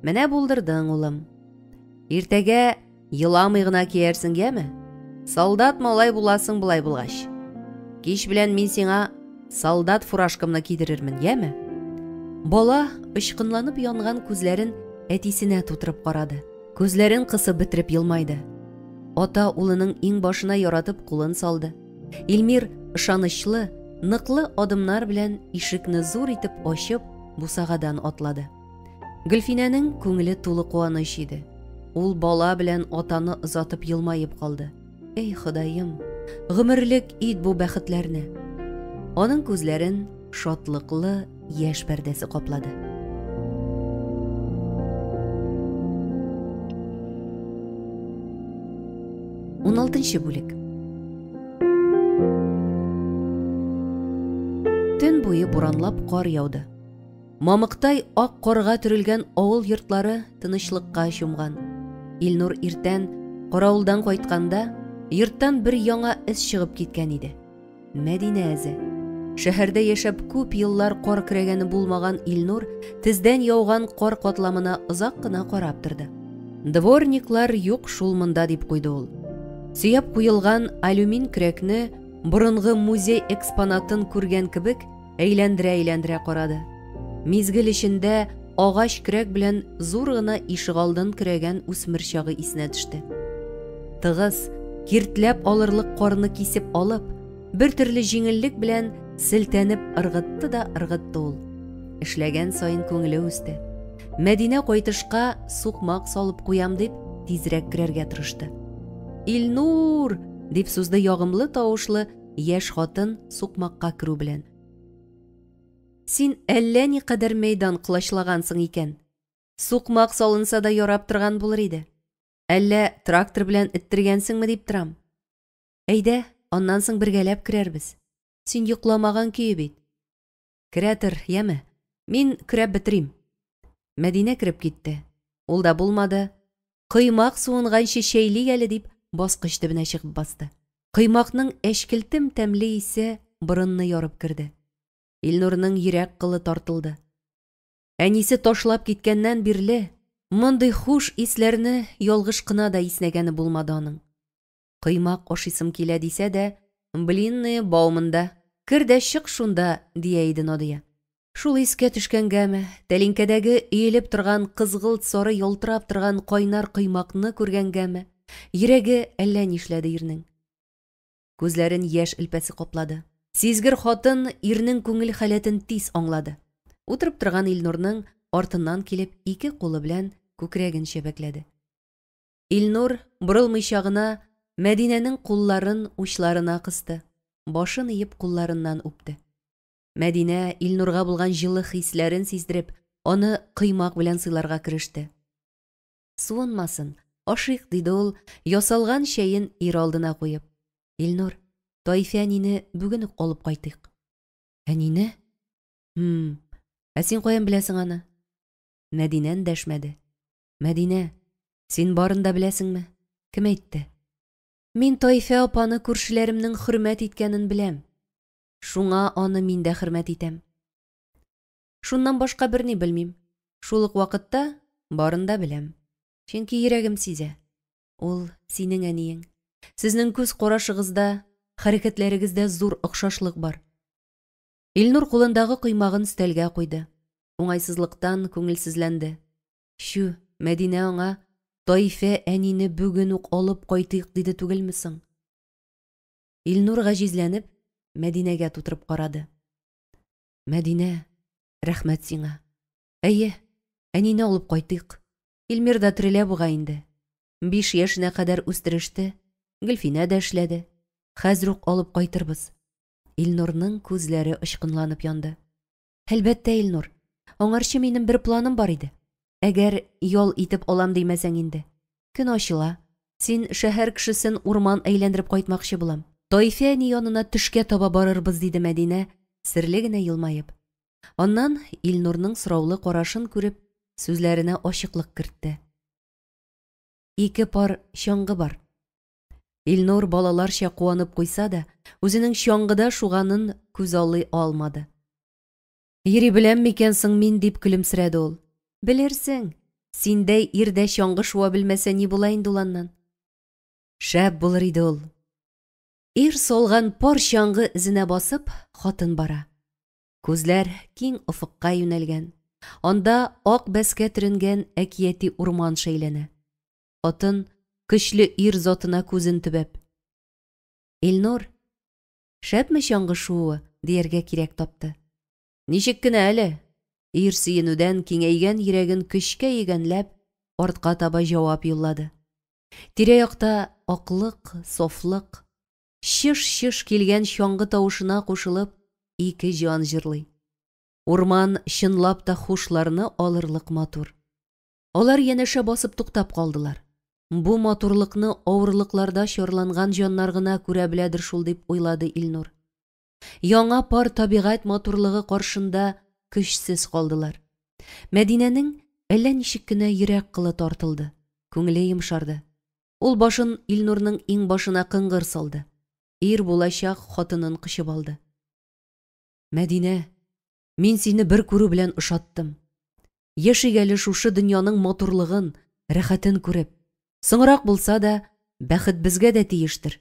Менә булдырдың, улым. Иртәгә йыламый гына киярсең, яме? Солдат малай буласың булай булгач. Кич белән мин сиңа солдат фуражкамны кидерермен, яме? Бала ычкынланып янган күзләрен әтисенә тутырып карады. Күзләрен кысып бетереп елмайды. Ата улының иң башына яратып кулын салды. Илмир ышанычлы, ныклы адымнар белән ишекне зур итеп ачып, бусагадан атлады. Гөлфинәнең күңеле тулы куаныч иде. Ул бала белән атаны озатып елмаеп калды. Эй, Ходаем, гомерлек ит бу бәхетләрне. Аның күзләрен шатлыклы яшь пәрдәсе каплады. 16 бүлек. Төн буе буранлап кар яуды. Мамыктай ак карга төрелгән авыл йортлары тынычлыкка чумган. Илнур иртән каравылдан кайтканда, йорттан бер яңа эс чыгып киткән иде. Мәдинә әзе. Шәһәрдә яшәп күп еллар кар керәгәне булмаган Илнур тездән яуган кар катламына озак кына карап торды. Дворниклар юк шул монда дип куйды ул. Сөяп куелган алюмин көрәкне борынгы музей экспонатын күргән кебек әйләндерә карады. Мизгел эчендә агач көрәк белән зур гына ишек алдын көрәгән үсмер чагы исенә төште. Тыгыз, киртләп алырлык карны кисеп алып, бер төрле җиңеллек белән селтәнеп ыргытты да ыргытты ул. Эшләгән саен күңеле үсте. Мәдинә кайтышка сукмак салып куям дип, тизрәк керергә тырышты. Илнур! Дип сузды ягымлы тавышлы яшь хатын сукмакка керү белән. Син әллә ни кадәр мәйдан кылачлагансың икән. Сукмак салынса да ярап торган булыр иде. Әллә трактор белән иттергәнсеңме дип торам. Әйдә, аннан соң бергәләп керәрбез. Син йокламаган көе бит. Керәтер, яме? Мин көрәп битерим. Мәдинә кереп китте. Ул да булмады. Кыймак суынганчы шәйлик әле дип баскыч төбенә чыгып басты. Кыймакның әшкелтем тәмле исе борынны ярып керде. Илнурның йөрәк кылы тартылды. Әнисе ташлап киткәннән бирле, мондый хуш исләрне ялгыш кына да иснәгәне булмады аның. Кыймак ашыйсым килә дисә дә, блинные баумында, кер дә чык шунда, дия иде Надия. Шул искә төшкәнгәме, тәлинкәдәге иелеп торган кызгылт сары ялтырап торган кайнар кыймакны күргәнгәме, йөрәге әллә нишләде ирнең. Күзләрен яшь элпәсе каплады. Сизгер хатын ирнең күңел халәтен тиз аңлады. Утырып торган Илнурның артыннан килеп ике кулы белән күкрәген чәбәкләде. Илнур борылмыйча гына Мәдинәнең кулларын учларына кысты. Башын иеп кулларыннан үпте. Мәдинә Илнурга булган җылы хисләрен сиздереп, аны кыймак белән сыйларга кереште. Суынмасын, ашыйк, диде ул, ясалган чәен ир алдына куеп. Илнур, Таифа әнине бүген үк алып кайтыйк. Әнине? Ә син каян беләсең аны? Мәдинә дәшмәде. Мәдинә, син барын да беләсеңме? Кем әйтте? Мин Таифа апаны күршеләремнең хөрмәт иткәнен беләм. Шуңа аны мин дә хөрмәт итәм. Шуннан башка берни белмим. Шул ук вакытта барын да беләм. Чөнки йөрәгем сизә. Ул синең әниең. Сезнең күз карашыгызда, хәрәкәтләрегездә зур охшашлык бар. Илнур кулындагы кыймагын өстәлгә куйды. Уңайсызлыктан күңелсезләнде. Шу, Мәдинә аңа Таифа әнине бүген үк алып кайтыйк диде түгелме соң? Илнур гаҗизләнеп Мәдинәгә тутырып карады. Мәдинә, рәхмәт сиңа. Әйе, әнине алып кайтыйк. Илмир да терелә буга инде. 5 яшенә кадәр үстереште, Гөлфинә дә эшләде. Хәзер үк алып кайтырбыз. Илнурның күзләре ычкынланып янды. Әлбәттә, Илнур, аңарчы минем бер планым бар иде. Әгәр ял итеп алам димәсәң инде. Көн ачыла. Син шәһәр кешесен урман әйләндереп кайтмакчы булам. Таифа әни янына төшкә таба барырбыз, диде Мәдинә, серле генә елмаеп. Аннан Илнурның сораулы карашын күреп, сүзләренә ачыклык кертте. 2 пар чаңгы бар. Илнур балаларча куанып куйса да, үзенең чаңгыда шуганын күз алый алмады. Йөри беләм микән соң мин, дип көлемсерәде ул. Белерсең, синдәй ирдә чаңгы шуа белмәсә ни була инде уланнан. Шәп булыр иде ул. Ир солган пар чаңгы эзенә басып, хатын бара. Күзләр киң офыкка юнәлгән. Анда ак бәскә төренгән әкияти урман шәйләнә. Атын көчле ир затына күзен төбәп. Илнур, шәпме чаңгы шуы, дияргә кирәк тапты. Ничек кенә әле? Ир сөенүдән киңәйгән йөрәген көчкә егәнләп, артка таба җавап юллады. Тирә-якта аклык, софлык, шиш-шиш килгән чаңгы тавышына кушылып, 2 җан җырлый. Урман чынлап та хушларны алырлык матур. Алар янәшә басып туктап калдылар. Бу матурлыкны авырлыкларда чорланган җаннар гына күрә беләдер шул, дип уйлады Илнур. Яңа пар табигать матурлыгы каршында көчсез калдылар. Мәдинәнең әллә ничек кенә йөрәк кылы тартылды. Күңеле йомшарды. Ул башын Илнурның иң башына кыңгыр салды. Ир булачак хатынын кычып алды. Мәдинә, мин сине бер күрү белән ышаттым. Яшигәле шушы дөньяның матурлыгын, рәхәтен күреп, соңрак булса да, бәхет безгә дә тиештер.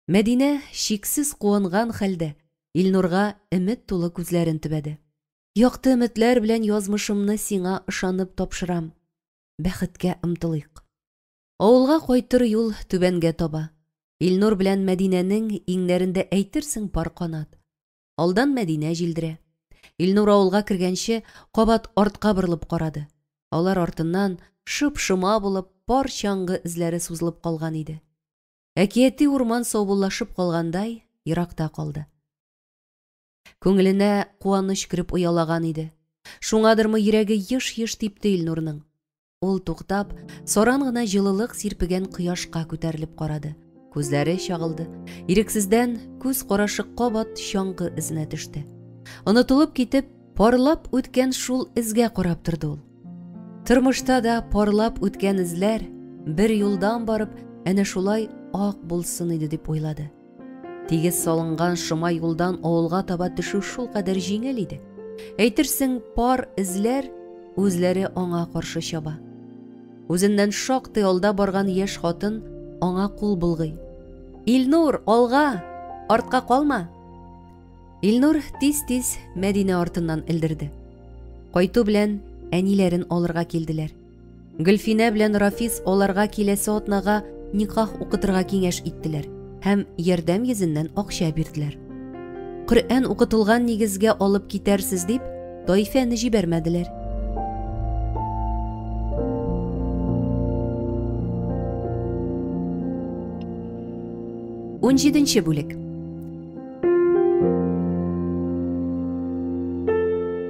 Мәдинә шиксез куанган хәлдә Илнурга өмет тулы күзләрен төбәде. Якты өметләр белән язмышымны сиңа ышанып тапшырам. Бәхеткә ымтылыйк. Авылга кайтыр юл түбәнгә таба. Илнур белән Мәдинәнең иңнәрендә әйтерсең пар канат. Алдан Мәдинә җилдерә. Илнур авылга кергәнче кабат артка борылып карады. Алар артыннан шып-шыма булып пар чаңгы эзләре сузылып калган иде. Әкияти урман саубуллашып калгандай еракта калды. Күңеленә куаныч кирип уялаган иде. Шуңадырмы йөрәге еш-еш типте Илнурның. Ул туктап, саран гына җылылык сирпегән кояшка күтәрелеп карады. Күзләре чагылды. Ирексездән күз карашы кабат чаңгы эзенә төште. Онытылып китеп, парлап үткән шул эзгә карап торды ул. Тормышта да парлап үткән эзләр бер юлдан барып, әнә шулай ак булсын иде, дип уйлады. Тигез салынган шыма юлдан авылга таба төшү шул кадәр җиңел иде. Әйтерсең, пар эзләр үзләре аңа каршы чаба. Үзеннән шактый алда барган яшь хатын аңа кул булгый. Илнур, алга! Артка калма! Илнур тиз-тиз Мәдинә артыннан элдерде. Кайту белән әниләрен алырга килделәр. Гөлфинә белән Рафис аларга киләсе атнага никах укытырга киңәш иттеләр һәм ярдәм йөзеннән акча бирделәр. Коръән укытылган нигезгә алып китәрсез дип, Таифәне җибәрмәделәр. Унҗиденче бүлек.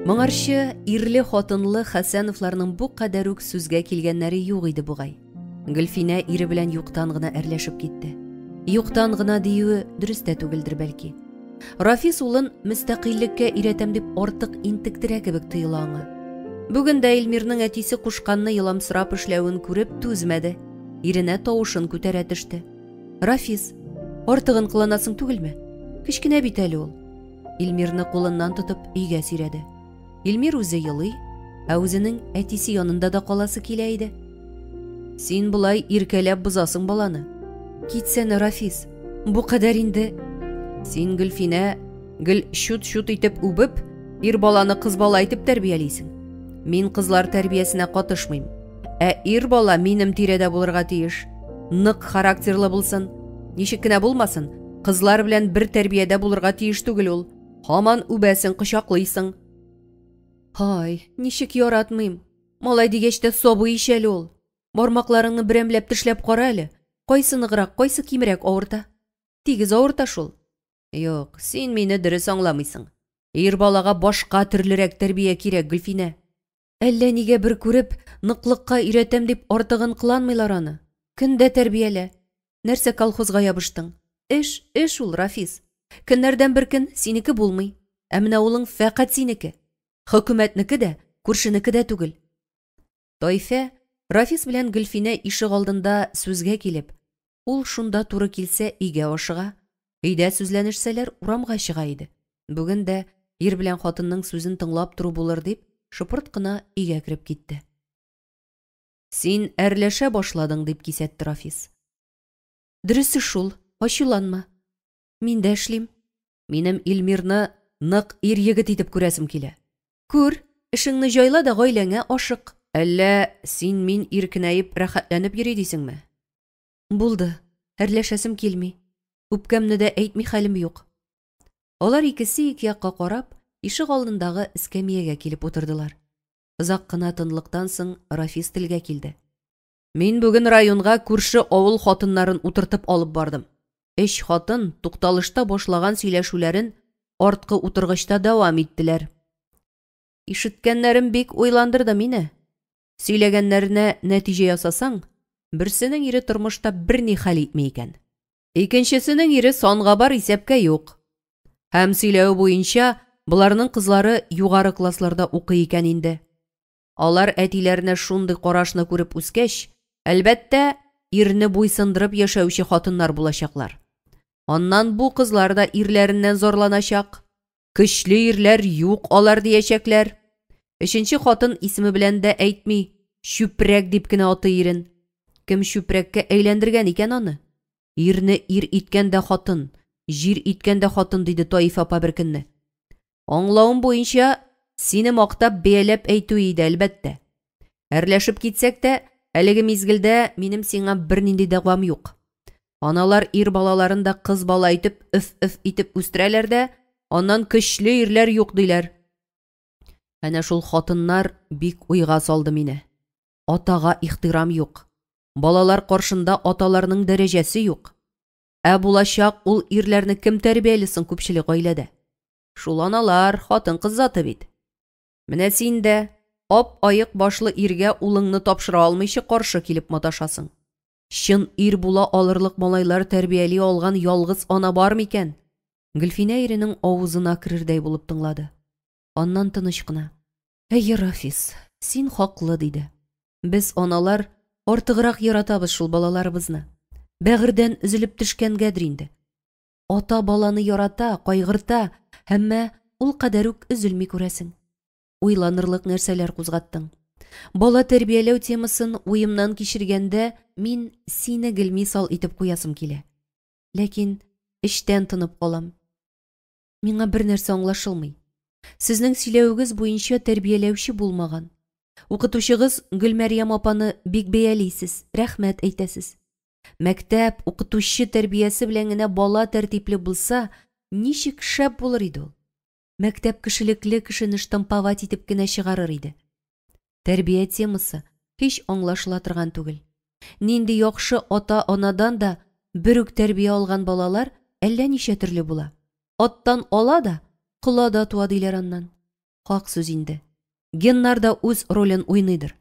Моңарчы ирле хатынлы Хәсәновларның бу кадәр үк сүзгә килгәннәре юк иде бугай. Гөлфинә ире белән юктан гына әрләшеп китте. Юктан гына диюе дөрес тә түгелдер бәлки. Рафис улын мөстәкыйльлеккә өйрәтәм дип артык интектерә кебек тоела аңа. Бүген дә Илмирның әтисе кушканны йыламсырап эшләвен күреп түзмәде. Иренә тавышын күтәрә төште. Рафис, артыгын кыланасың түгелме? Кечкенә бит әле ул. Илмирны кулыннан тотып өйгә сирәде. Илмир үзе йылый, ә үзенең әтисе янында да каласы килә иде. Син булай иркәләп бозасың баланы. Китсәне, Рафис, бу кадәр инде. Син Гөлфинә, гел шут-шут итеп үбеп, ир баланы кыз бала итеп тәрбиялисең. Мин кызлар тәрбиясенә катышмыйм. Ә ир бала минем тирәдә булырга тиеш. Нык характерлы булсын, ничек кенә булмасын, кызлар белән бер тәрбиядә булырга тиеш түгел ул. Һаман үбәсең, кочаклыйсың. Һай, ничек яратмыйм. Малай дигәч тә сабый иш әле ул. Бармакларыңны берәмләп тешләп кара әле. Кайсы ныграк, кайсы кимрәк авырта? Тигез авырта шул. Юк, син мине дөрес аңламыйсың. Ир балага башка төрлерәк тәрбия кирәк, Гөлфинә. Әллә нигә бер күреп, ныклыкка өйрәтәм дип артыгын кыланмыйлар аны. Көндә тәрбиялә. Нәрсә колхозга ябыштың? Эш ул, Рафис. Көннәрдән бер көн синеке булмый. Ә менә улың фәкать синеке. Хөкүмәтнеке дә, күршенеке дә түгел. Таифә, Рафис белән Гөлфинә ишек алдында сүзгә килеп, ул шунда туры килсә өйгә ашыга, өйдә сүзләнешсәләр урамга чыга иде. Бүген дә ир белән хатынның сүзен тыңлап туру булыр дип, шыпырт кына өйгә кирип китте. Син әрләшә башладың дип кисәтте Рафис. Дөресе шул, ачуланма. Мин дә эшлим. Минем Илмирны нык ир егет итеп күрәсем килә. Күр, эшеңне җайла да гаиләңә ашык. Әллә син мин иркенәеп рәхәтләнеп йөри дисеңме? Булды, әрләшәсем килми. Үпкәмне дә әйтми хәлем юк. Алар икесе ике якка карап, ишек алдындагы эскәмиягә килеп утырдылар. Озак кына тынлыктан соң Рафис телгә килде. Мин бүген районга күрше авыл хатыннарын утыртып алып бардым. 3 хатын тукталышта башлаган сөйләшүләрен арткы утыргычта дәвам иттеләр. Ишеткәннәрем бик уйландырды мине. Сөйләгәннәренә нәтиҗә ясасаң, берсенең ире тормышта берни хәл итми икән. Икенчесенең ире санга бар, исәпкә юк. Һәм сөйләү буенча, буларның кызлары югары классларда укый икән инде. Алар әтиләренә шундый карашны күреп үскәч, әлбәттә, ирне буйсындырып яшәүче хатыннар булачаклар. Аннан бу кызлар да ирләреннән зарланачак. Көчле ирләр юк алар диячәкләр. Өченче хатын исеме белән дә әйтми, Чүпрәк дип кенә атый ирен. Кем чүпрәккә әйләндергән икән аны? Ирне ир иткән дә хатын, җир иткән дә хатын, диде Таиф апа бер көнне. Аңлавым буенча, сине мактап бәяләп әйтү иде, әлбәттә. Әрләшеп китсәк тә, әлеге мизгелдә минем сиңа бернинди дәгъвам юк. Аналар ир балаларын да кыз бала итеп, өф-өф итеп үстерәләр дә, аннан көчле ирләр юк диләр. Әнә шул хатыннар бик уйга салды мине. Атага ихтирам юк. Балалар каршында аталарның дәрәҗәсе юк. Ә булачак ул ирләрне кем тәрбиялисен күпчелек гаиләдә? Шул аналар, хатын-кыз заты бит. Менә син дә ап-аек башлы иргә улыңны тапшыра алмыйча каршы килеп маташасың. Чын ир була алырлык малайлар тәрбияли алган ялгыз ана бар микән? Гөлфинә иренең авызына керердәй булып тыңлады. Аннан тыныч кына: "Әйе, Рафис, син хаклы", диде. "Без аналар артыграк яратабыз шул балаларыбызны. Бәгырдән өзелеп төшкәнгәдер инде. Ата баланы ярата, кайгырта, әмма ул кадәр үк өзелми күрәсең. уйланырлык нәрсәләр кузгаттың. Бала тәрбияләү темасын уемнан кичергәндә, мин сине гел мисал итеп куясым килә. Ләкин эштән тынып калам. Миңа бер нәрсә аңлашылмый. Сезнең сөйләвегез буенча тәрбияләүче булмаган. Укытучыгыз Гөлмәрьям апаны бик бәялисез, рәхмәт әйтәсез. Мәктәп укытучы тәрбиясе белән генә бала тәртипле булса, ничек шәп булыр иде ул? Мәктәп кешелекле кешене штамповать итеп кенә чыгарыр иде. Тәрбия темасы һич аңлашыла торган түгел. Нинди яхшы ата-анадан да бер үк тәрбия алган балалар әллә ничә төрле була. Аттан ала да, кыла да туа диләр аннан. Хак сүз инде. Геннар да үз ролен уйныйдыр.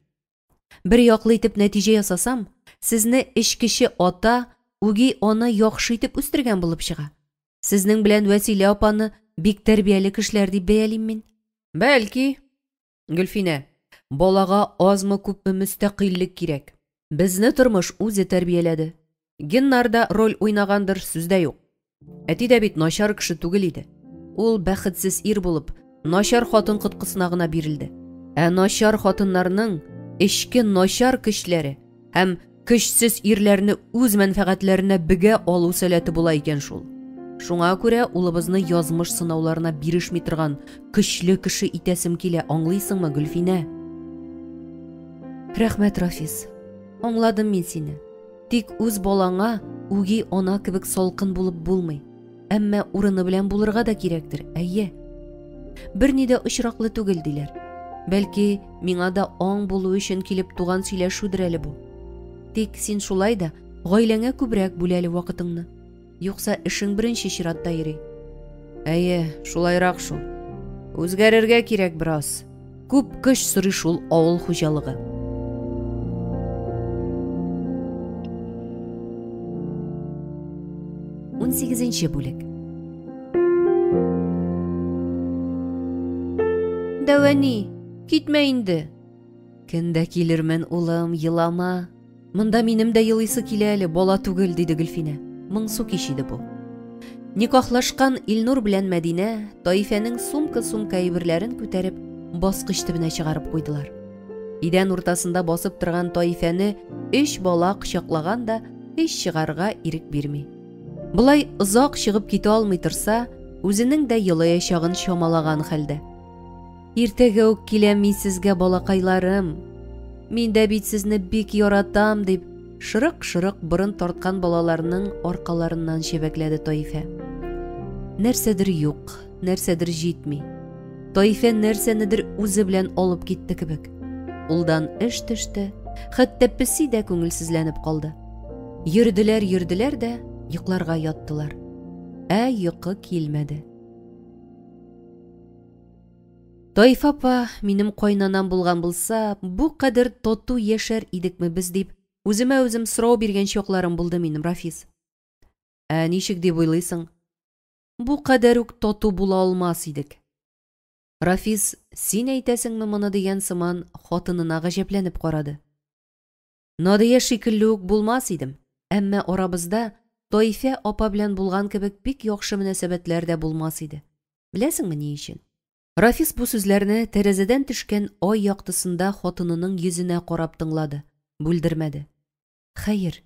Бер яклы итеп нәтиҗә ясасам, сезне эчкече ата, үги аны яхшы итеп үстергән булып чыга. Сезнең белән Вәсилә апаны бик тәрбияле кешеләр дип бәялим мин. Бәлки, Гөлфинә, балага азмы күпме мөстәкыйльлек кирәк. Безне тормыш үзе тәрбияләде. Геннар да роль уйнагандыр, сүздә юк. Әти дә бит начар кеше түгел иде. Ул бәхетсез ир булып, начар хатын кыткысына гына бирелде. Ә начар хатыннарның эчке начар көчләре һәм көчсез ирләрне үз мәнфәгатьләренә бегә алу сәләте була икән шул. Шуңа күрә улыбызны язмыш сынауларына бирешми торган көчле кеше итәсем килә, аңлыйсыңмы, Гөлфинә? Рәхмәт, Рафис. Аңладым мин сине. Тик үз балаңа үги ана кебек салкын булып булмый. Әмма урыны белән булырга да кирәктер, әйе. Берни дә очраклы түгел диләр. Бәлки, миңа да аң булу өчен килеп туган сөйләшүдер әле бу. Тик син шулай да гаиләңә күбрәк бүл әле вакытыңны. Юкса эшең беренче чиратта йөри. Әйе, шулайрак шул. Үзгәрергә кирәк бераз. Күп көч сорый шул авыл хуҗалыгы. 18-нче бүлек. Дәвәни, китмә инде. Кендә килермен, улым, елама. Монда минем дә елыйсы килә әле, бала түгел, диде Гөлфинә. Моңсу кичиде бу. Никахлашкан Илнур белән Мәдинә Таифәнең сумка әйберләрен күтәреп баскыч төбенә чыгарып куйдылар. Идән уртасында басып торган Таифәне 3 бала кочаклаган да һич чыгарга ирек бирми. Булай озак чыгып китә алмый торса, үзенең дә елаячагын чамалаган хәлдә. Иртәгә үк киләм мин сезгә, балакайларым. Мин дә бит сезне бик яратам, дип шырык-шырык борын тарткан балаларның аркаларыннан чәбәкләде Таифә. Нәрсәдер юк, нәрсәдер җитми. Таифә нәрсәнедер үзе белән алып китте кебек. Улдан эш төште, хәтта песи дә күңелсезләнеп калды. Йөрделәр дә йокларга яттылар. Ә йокы килмәде. Таиф апа, минем кайнанам булган булса, бу кадәр тату яшәр идекме без, дип үземә үзем сорау биргән чакларым булды минем, Рафис. Ә ничек дип уйлыйсың? Бу кадәр үк тату була алмас идек. Рафис, син әйтәсеңме моны дигән сыман хатынына гаҗәпләнеп карады. Надия шикелле үк булмас идем, әмма арабызда Таифә апа белән булган кебек бик яхшы мөнәсәбәтләр дә булмас иде. Беләсеңме ни өчен? Рафис бу сүзләрне тәрәзәдән төшкән ай яктысында хатынының йөзенә карап тыңлады, бүлдермәде. Хәер,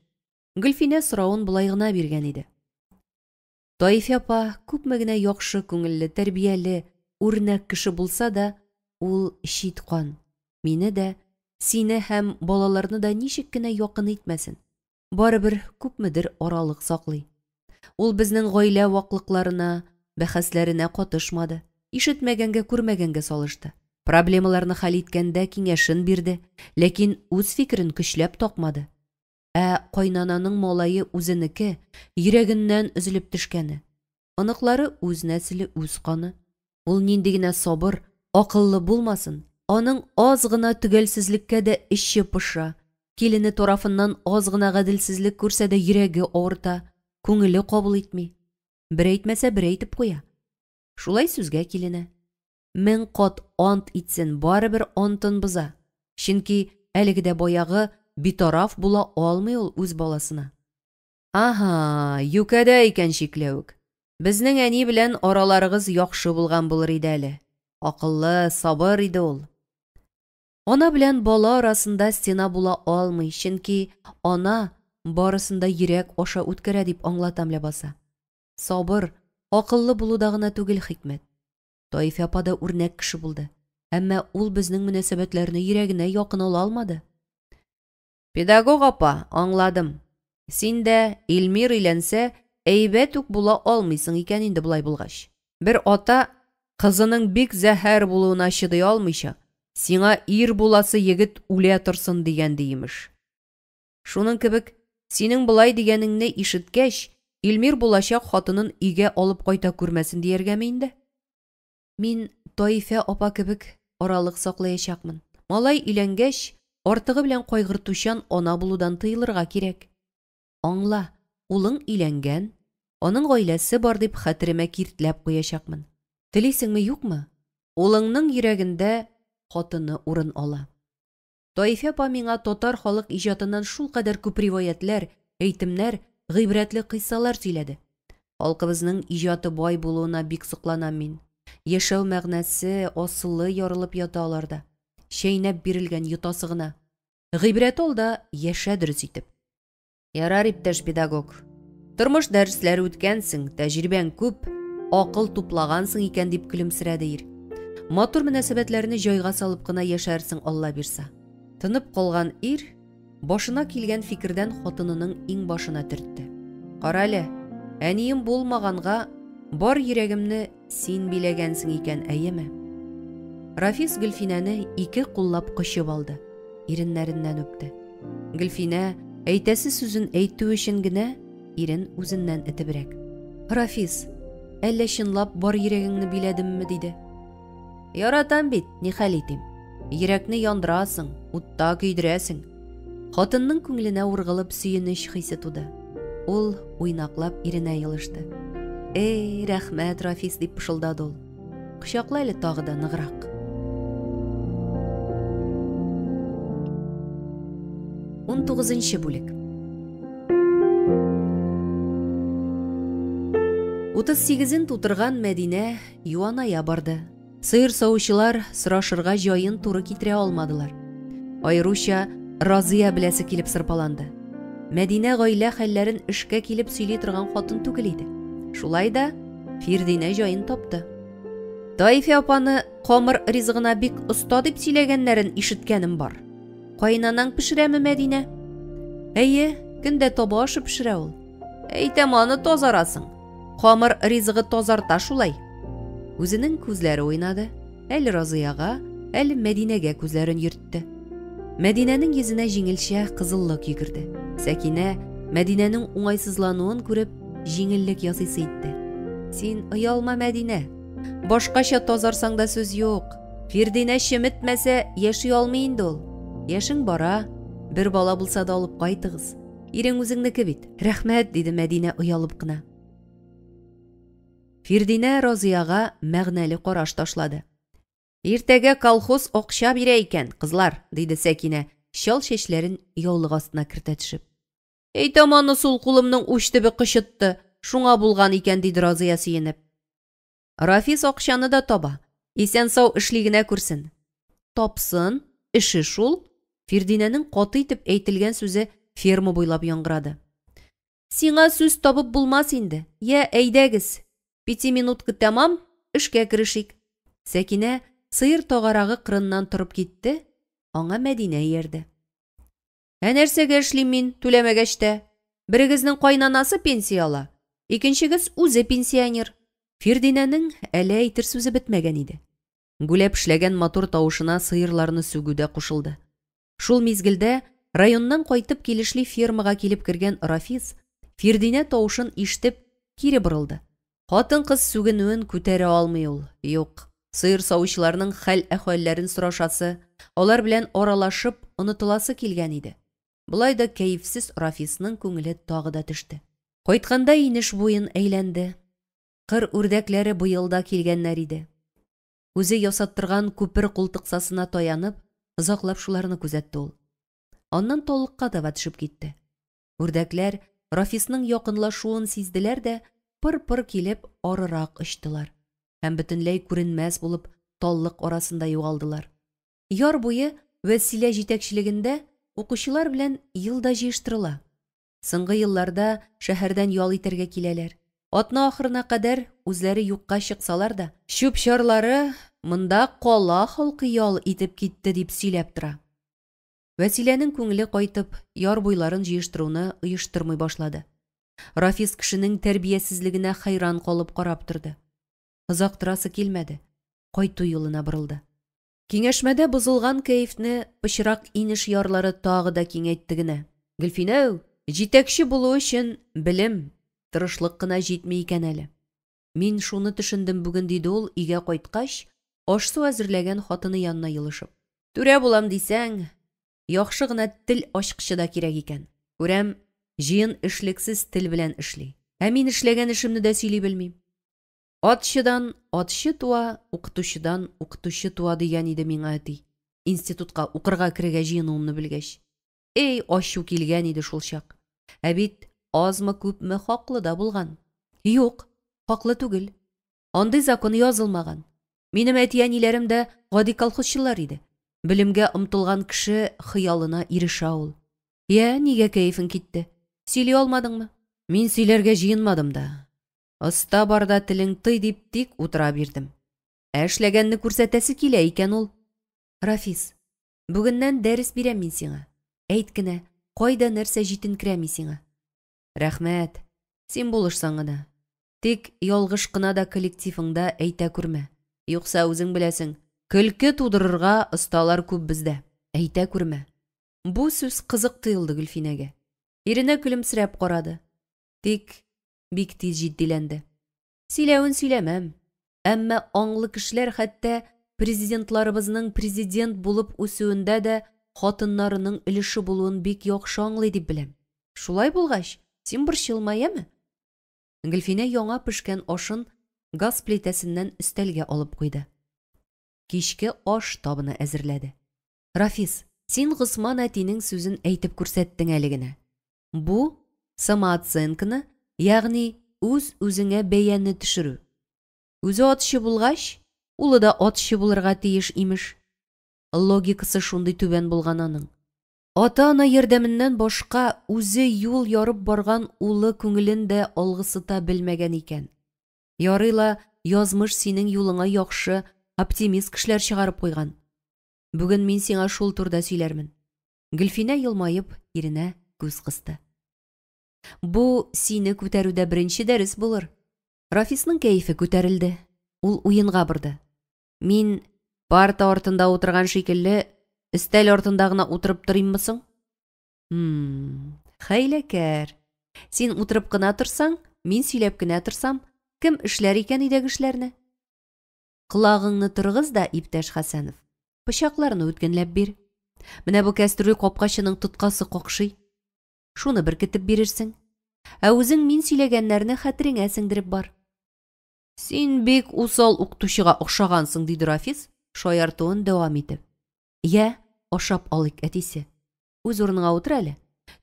Гөлфинә сорауын булай гына биргән иде. Таиф апа күпме генә яхшы күңелле, тәрбияле, үрнәк кеше булса да, ул читкан. Мине дә, сине һәм балаларны да ничек кенә якын итмәсен. Барыбер күпмедер аралык саклый. Ул безнең гаилә ваклыкларына, бәхәсләренә катышмады. Ишетмәгәнгә, күрмәгәнгә салышты. Проблемаларны хәл иткәндә киңәшен бирде, ләкин үз фикерен көчләп такмады. Ә кайнананың малае үзенеке, йөрәгеннән өзелеп төшкәне. Аныклары үз нәселе, үз каны. Ул нинди генә сабыр, акыллы булмасын, аның аз гына төгәлсезлеккә дә эче пыша. Килене тарафыннан аз гына гаделсезлек күрсә дә йөрәге авырта, күңеле кабул итми. Бер әйтмәсә, бер әйтеп куя. Шулай сүзгә килене. 1000 кат ант итсен, барыбер антын боза. Чөнки әлеге дә баягы битараф була алмый ул үз баласына. Аха, юкәдә икән шикләүк. Безнең әни белән араларыгыз яхшы булган булыр иде әле. Акыллы, сабыр иде ул. Ана белән бала арасында стена була алмый, чөнки ана барысында йөрәк аша үткәрә дип аңлатам ләбаса. Сабыр, акыллы булуда гына түгел хикмәт. Таифа апа да үрнәк кеше булды. Әмма ул безнең мөнәсәбәтләрне йөрәгенә якын ала алмады. Педагог апа, аңладым. Син дә Илмир өйләнсә, әйбәт үк була алмыйсың икән инде булай булгач. Бер ата кызының бик зәһәр булуына чыдый алмыйча, сиңа ир буласы егет үлә торсын дигән диемеш. Шуның кебек, синең булай дигәнеңне ишеткәч, Илмир булачак хатынын өйгә алып кайта күрмәсен дияргәме инде? Мин Таифа апа кебек аралык саклаячакмын. Малай өйләнгәч, артыгы белән кайгыртучан ана булудан тыелырга кирәк. Аңла, улың өйләнгән, аның гаиләсе бар дип хәтеремә киртләп куячакмын. Телисеңме, юкмы? Улыңның йөрәгендә хатыны урын ала. Таифа апа миңа татар халык иҗатыннан шул кадәр күп риваятләр, әйтемнәр, гыйбрәтле кыйссалар сөйләде. Халкыбызның иҗаты бай булуына бик сокланам мин. Яшәү мәгънәсе асылы ярылып ята аларда. Шәйнәп бирелгән йотасы гына. Гыйбрәт ал да яшә дөрес итеп. Ярар, иптәш педагог. Тормыш дәресләре үткәнсең, тәҗрибәң күп, акыл туплагансың икән дип көлемсерәде ир. Матур мөнәсәбәтләрне җайга салып кына яшәрсең, Алла бирсә. Тынып калган ир башына килгән фикердән хатынының иң башына төртте. Кара әле, әнием булмаганга бар йөрәгемне син биләгәнсең икән, әйеме? Рафис Гөлфинәне ике куллап кочып алды, иреннәреннән үпте. Гөлфинә әйтәсе сүзен әйтү өчен генә ирен үзеннән этебрәк. Рафис, әллә чынлап бар йөрәгеңне биләдемме диде. Яратам бит, ни хәл итим? Йөрәкне яндырасың, утта көйдерәсең. Хатынның күңеленә ургылып сөенеч хисе туды. Ул уйнаклап иренә йылышты. Эй, рәхмәт, Рафис, дип пышылдады ул. Кочакла әле тагы да ныграк. 19-нчы бүлек. 38-ен тутырган Мәдинә юаная барды. Сыйыр саучылар сорашырга җаен туры китерә алмадылар. Айруча Разыя беләсе килеп сырпаланды. Мәдинә гаилә хәлләрен эшкә килеп сөйли торган хатын түгел иде. Шулай да Фирдинә җаен тапты. Таифа апаны камыр ризыгына бик оста дип сөйләгәннәрен ишеткәнем бар. Кайнанаң пешерәме, Мәдинә? Әйе, көндә таба ашы пешерә ул. Әйтәм, аны тазарасың. Камыр ризыгы тазарта шулай. Үзенең күзләре уйнады. Әле Разыяга, әле Мәдинәгә күзләрен йөртте. Мәдинәнең йөзенә җиңелчә кызыллык йөгерде. Сәкинә Мәдинәнең уңайсызлануын күреп, җиңеллек ясыйсы итте. Син оялма, Мәдинә. Башкача тазарсаң да сүз юк. Фирдинә шеметмәсә, яши алмый инде ул. Яшең бара, бер бала булса да алып кайтыгыз. Ирең үзеңнеке бит. Рәхмәт, диде Мәдинә уялып кына. Фирдинә Разыяга мәгънәле караш ташлады. Иртәгә колхоз акча бирә икән, кызлар, диде Сәкинә, чал чәчләрен яулык астына кертә төшеп. Әйтәм, аны сул кулымның уч төбе кычытты, шуңа булган икән, диде Разыя сөенеп. Рафис акчаны да таба, исән сау эшли генә күрсен. Тапсын, эше шул. Фирдинәнең каты итеп әйтелгән сүзе ферма буйлап яңгырады. Сиңа сүз табып булмас инде. Я, әйдәгез. 5 минутка тәмам, эшкә керешик. Сәкинә сыйыр тагарагы кырыннан торып китте, аңа Мәдинә иярде. Нәрсәгә эшлим мин, түләмәгәч тә? Берегезнең кайнанасы пенсия ала, икенчегез үзе пенсионер. Фирдинәнең әле әйтер сүзе бетмәгән иде. Гүләп эшләгән матур тавышына сыйырларны сүгүдә кушылды. Шул мизгелдә районнан кайтып килешле фермага килеп кергән Рафис Фирдинә тавышын ишетеп кире борылды. Хатын-кыз сүгенүен күтәрә алмый ул. Юк, сыйыр саучыларның хәл-әхвәлләрен сорашасы, алар белән аралашып онытыласы килгән иде. Булай да кәефсез Рафисның күңеле тагы да төште. Кайтканда инеш буен әйләнде. Кыр үрдәкләре быелда килгәннәр иде. Үзе ясаттырган күпер култыксасына таянып, озаклап шуларны күзәтте ул. Аннан толыкка таба төшеп китте. Үрдәкләр Рафисның якынлашуын сизделәр дә, пыр-пыр килеп арырак очтылар. Һәм бөтенләй күренмәс булып, таллык арасында югалдылар. Яр буе Вәсилә җитәкчелегендә укучылар белән елда җыештырыла. Соңгы елларда шәһәрдән ял итәргә киләләр. Атна ахырына кадәр үзләре юкка чыксалар да, чүп-чарлары монда кала халкы ял итеп китте дип сөйләп тора. Вәсиләнең күңеле кайтып, яр буйларын җыештыруны оештырмый башлады. Рафис кешенең тәрбиясезлегенә хайран калып карап торды. Озак торасы килмәде. Кайту юлына борылды. Киңәшмәдә бозылган кәефне пычрак инеш ярлары тагы да киңәйтте генә. Гөлфинә, җитәкче булу өчен белем, тырышлык кына җитми икән әле. Мин шуны төшендем бүген, диде ул өйгә кайткач, аш-су әзерләгән хатыны янына йылышып. Түрә булам дисәң, яхшы гына тел ачкычы да кирәк икән. Күрәм, җыен эшлексез тел белән эшли. Ә мин эшләгән эшемне дә сөйли белмим. Атчыдан атчы туа, укытучыдан укытучы туа дигән иде миңа әти. Институтка укырга керергә җыенуымны белгәч. Эй, ачу килгән иде шул чак. Ә бит азмы-күпме хаклы да булган. Юк, хаклы түгел. Андый закон язылмаган. Минем әти-әниләрем дә гади колхозчылар иде. Белемгә омтылган кеше хыялына ирешә ул. Я, нигә кәефең китте? Сөйли алмадыңмы? Мин сөйләргә җыенмадым да. Оста барда телең тый дип тик утыра бирдем. Эшләгәнне күрсәтәсе килә икән ул. Рафис, бүгеннән дәрес бирәм мин сиңа. Әйт кенә, кайда нәрсә җитенкерәми сиңа? Рәхмәт, син булышсаң гына. Тик ялгыш кына да коллективыңда әйтә күрмә. Юкса үзең беләсең, көлке тудырырга осталар күп бездә. Әйтә күрмә. Бу сүз кызык тыелды Гөлфинәгә. Иренә көлемсерәп карады. Тик бик тиз җитдиләнде. Сөйләвен сөйләмәм. Әмма аңлы кешеләр хәтта президентларыбызның президент булып үсүендә дә хатыннарының өлеше булуын бик яхшы аңлый дип беләм. Шулай булгач, син борчылма, яме? Гөлфинә яңа пешкән ашын газ плитәсеннән өстәлгә алып куйды. Кичке аш табыны әзерләде. Рафис, син Госман әтинең сүзен әйтеп күрсәттең әле генә. Бу самооценканы, ягъни үз-үзеңә бәянне төшерү. Үзе атчы булгач, улы да атчы булырга тиеш имеш. Логикасы шундый түбән булган аның. Ата-ана ярдәменнән башка үзе юл ярып барган улы күңелен дә алгысыта белмәгән икән. Ярыйла язмыш синең юлыңа яхшы, оптимист кешеләр чыгарып куйган. Бүген мин сиңа шул турда сөйләрмен. Гөлфинә елмаеп иренә күз кысты. Бу сине күтәрүдә беренче дәрес булыр. Рафисның кәефе күтәрелде. Ул уенга барды. Мин парта артында утырган шикелле, өстәл артында гына утырып торыйммы соң? Хәйләкәр. Син утырып кына торсаң, мин сөйләп кенә торсам, кем эшләр икән өйдәге эшләрне? Кылагыңны торгыз да, иптәш Хәсәнов. Пычакларны үткенләп бир. Менә бу кәстрүл капкачының тоткасы какшый. Шуны беркетеп бирерсең. Ә үзең мин сөйләгәннәрне хәтереңә сеңдереп бар. Син бик усал укытучыга охшагансың, диде Рафис, шаяртуын дәвам итеп. Я, ашап алыйк, әтисе. Үз урыныңа утыр әле.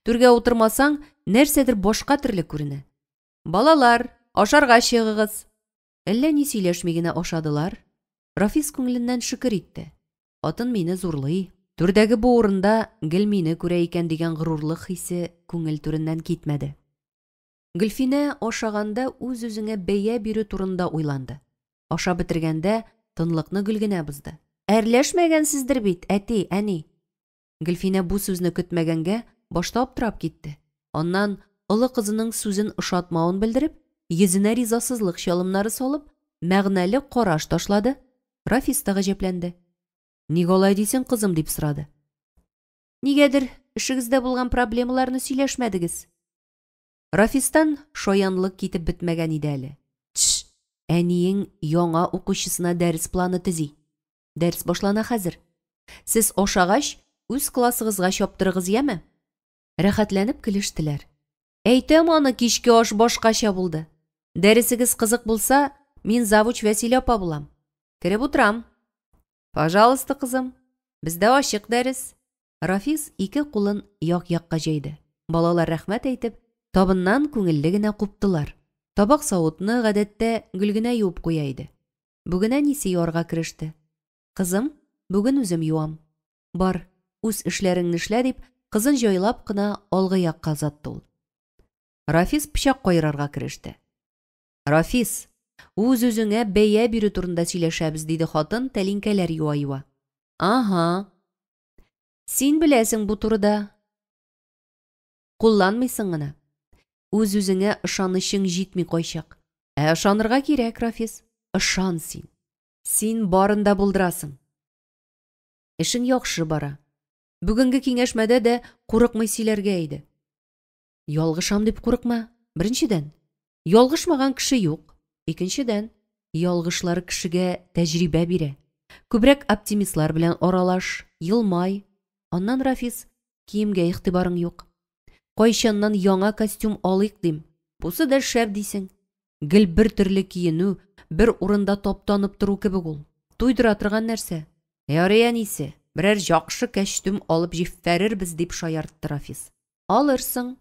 Түргә утырмасаң, нәрсәдер башка төрле күренә. Балалар, ашарга чыгыгыз. Әллә ни сөйләшми генә ашадылар. Рафис күңеленнән шөкер итте. Атын мине зурлый. Түрдәге бу урында гел мине күрә икән дигән горурлык хисе күңел түреннән китмәде. Гөлфинә ашаганда үз-үзеңә бәя бирү турында уйланды. Ашап бетергәндә тынлыкны гөл генә бозды. Әрләшмәгәнсездер бит, әти, әни. Гөлфинә бу сүзне көтмәгәнгә башта аптырап китте. Аннан олы кызының сүзен ышатмавын белдереп, йөзенә ризасызлык чалымнары салып, мәгънәле караш ташлады. Рафис та гаҗәпләнде. Ник алай дисең, кызым, дип сорады. Нигәдер эшегездә булган проблемаларны сөйләшмәдегез. Рафистан шаянлык китеп бетмәгән иде әле. Тш, әниең яңа укучысына дәрес планы төзи. Дәрес башлана хәзер. Сез ашагач, үз классыгызга чаптырыгыз, яме? Рәхәтләнеп көлештеләр. Әйтәм, аны кичке аш башкача булды. Дәресегез кызык булса, мин завуч Вәсилә апа булам. Кереп утырам. Пожалуйста, кызым. Бездә ачык дәрес. Рафис ике кулын як-якка җәйде. Балалар рәхмәт әйтеп, табыннан күңелле генә куптылар. Табак савытны гадәттә гөл генә юып куя иде. Бүген әнисе ярга кереште. Кызым, бүген үзем юам. Бар, үз эшләреңне эшлә дип, кызын җайлап кына алгы якка озатты ул. Рафис пычак кайрарга кереште. Рафис, үз-үзеңә бәя бирү турында сөйләшәбез, диде хатын тәлинкәләр юа-юа. Ага. Син беләсең бу турыда. Кулланмыйсың гына. Үз-үзеңә ышанычың җитми кайчак. Ышанырга кирәк, Рафис. Ышан син. Син барында булдырасың. Эшең яхшы бара. Бүгенге киңәшмәдә дә курыкмый сөйләргә иде. Ялгышам дип курыкма. Беренчедән, ялгышмаган кеше юк. Икенчедән, ялгышлар кешегә тәҗрибә бирә. Күбрәк оптимистлар белән аралаш, елмай. Аннан, Рафис, киемгә игътибарың юк. Кайчаннан яңа костюм алыйк дим. Бусы да шәп дисең. Гел бер төрле киенү, бер урында таптанып тору кебек ул. Туйдыра торган нәрсә. Ярый әнисе, берәр яхшы костюм алып җиффәрербез, дип шаяртты Рафис. Алырсың.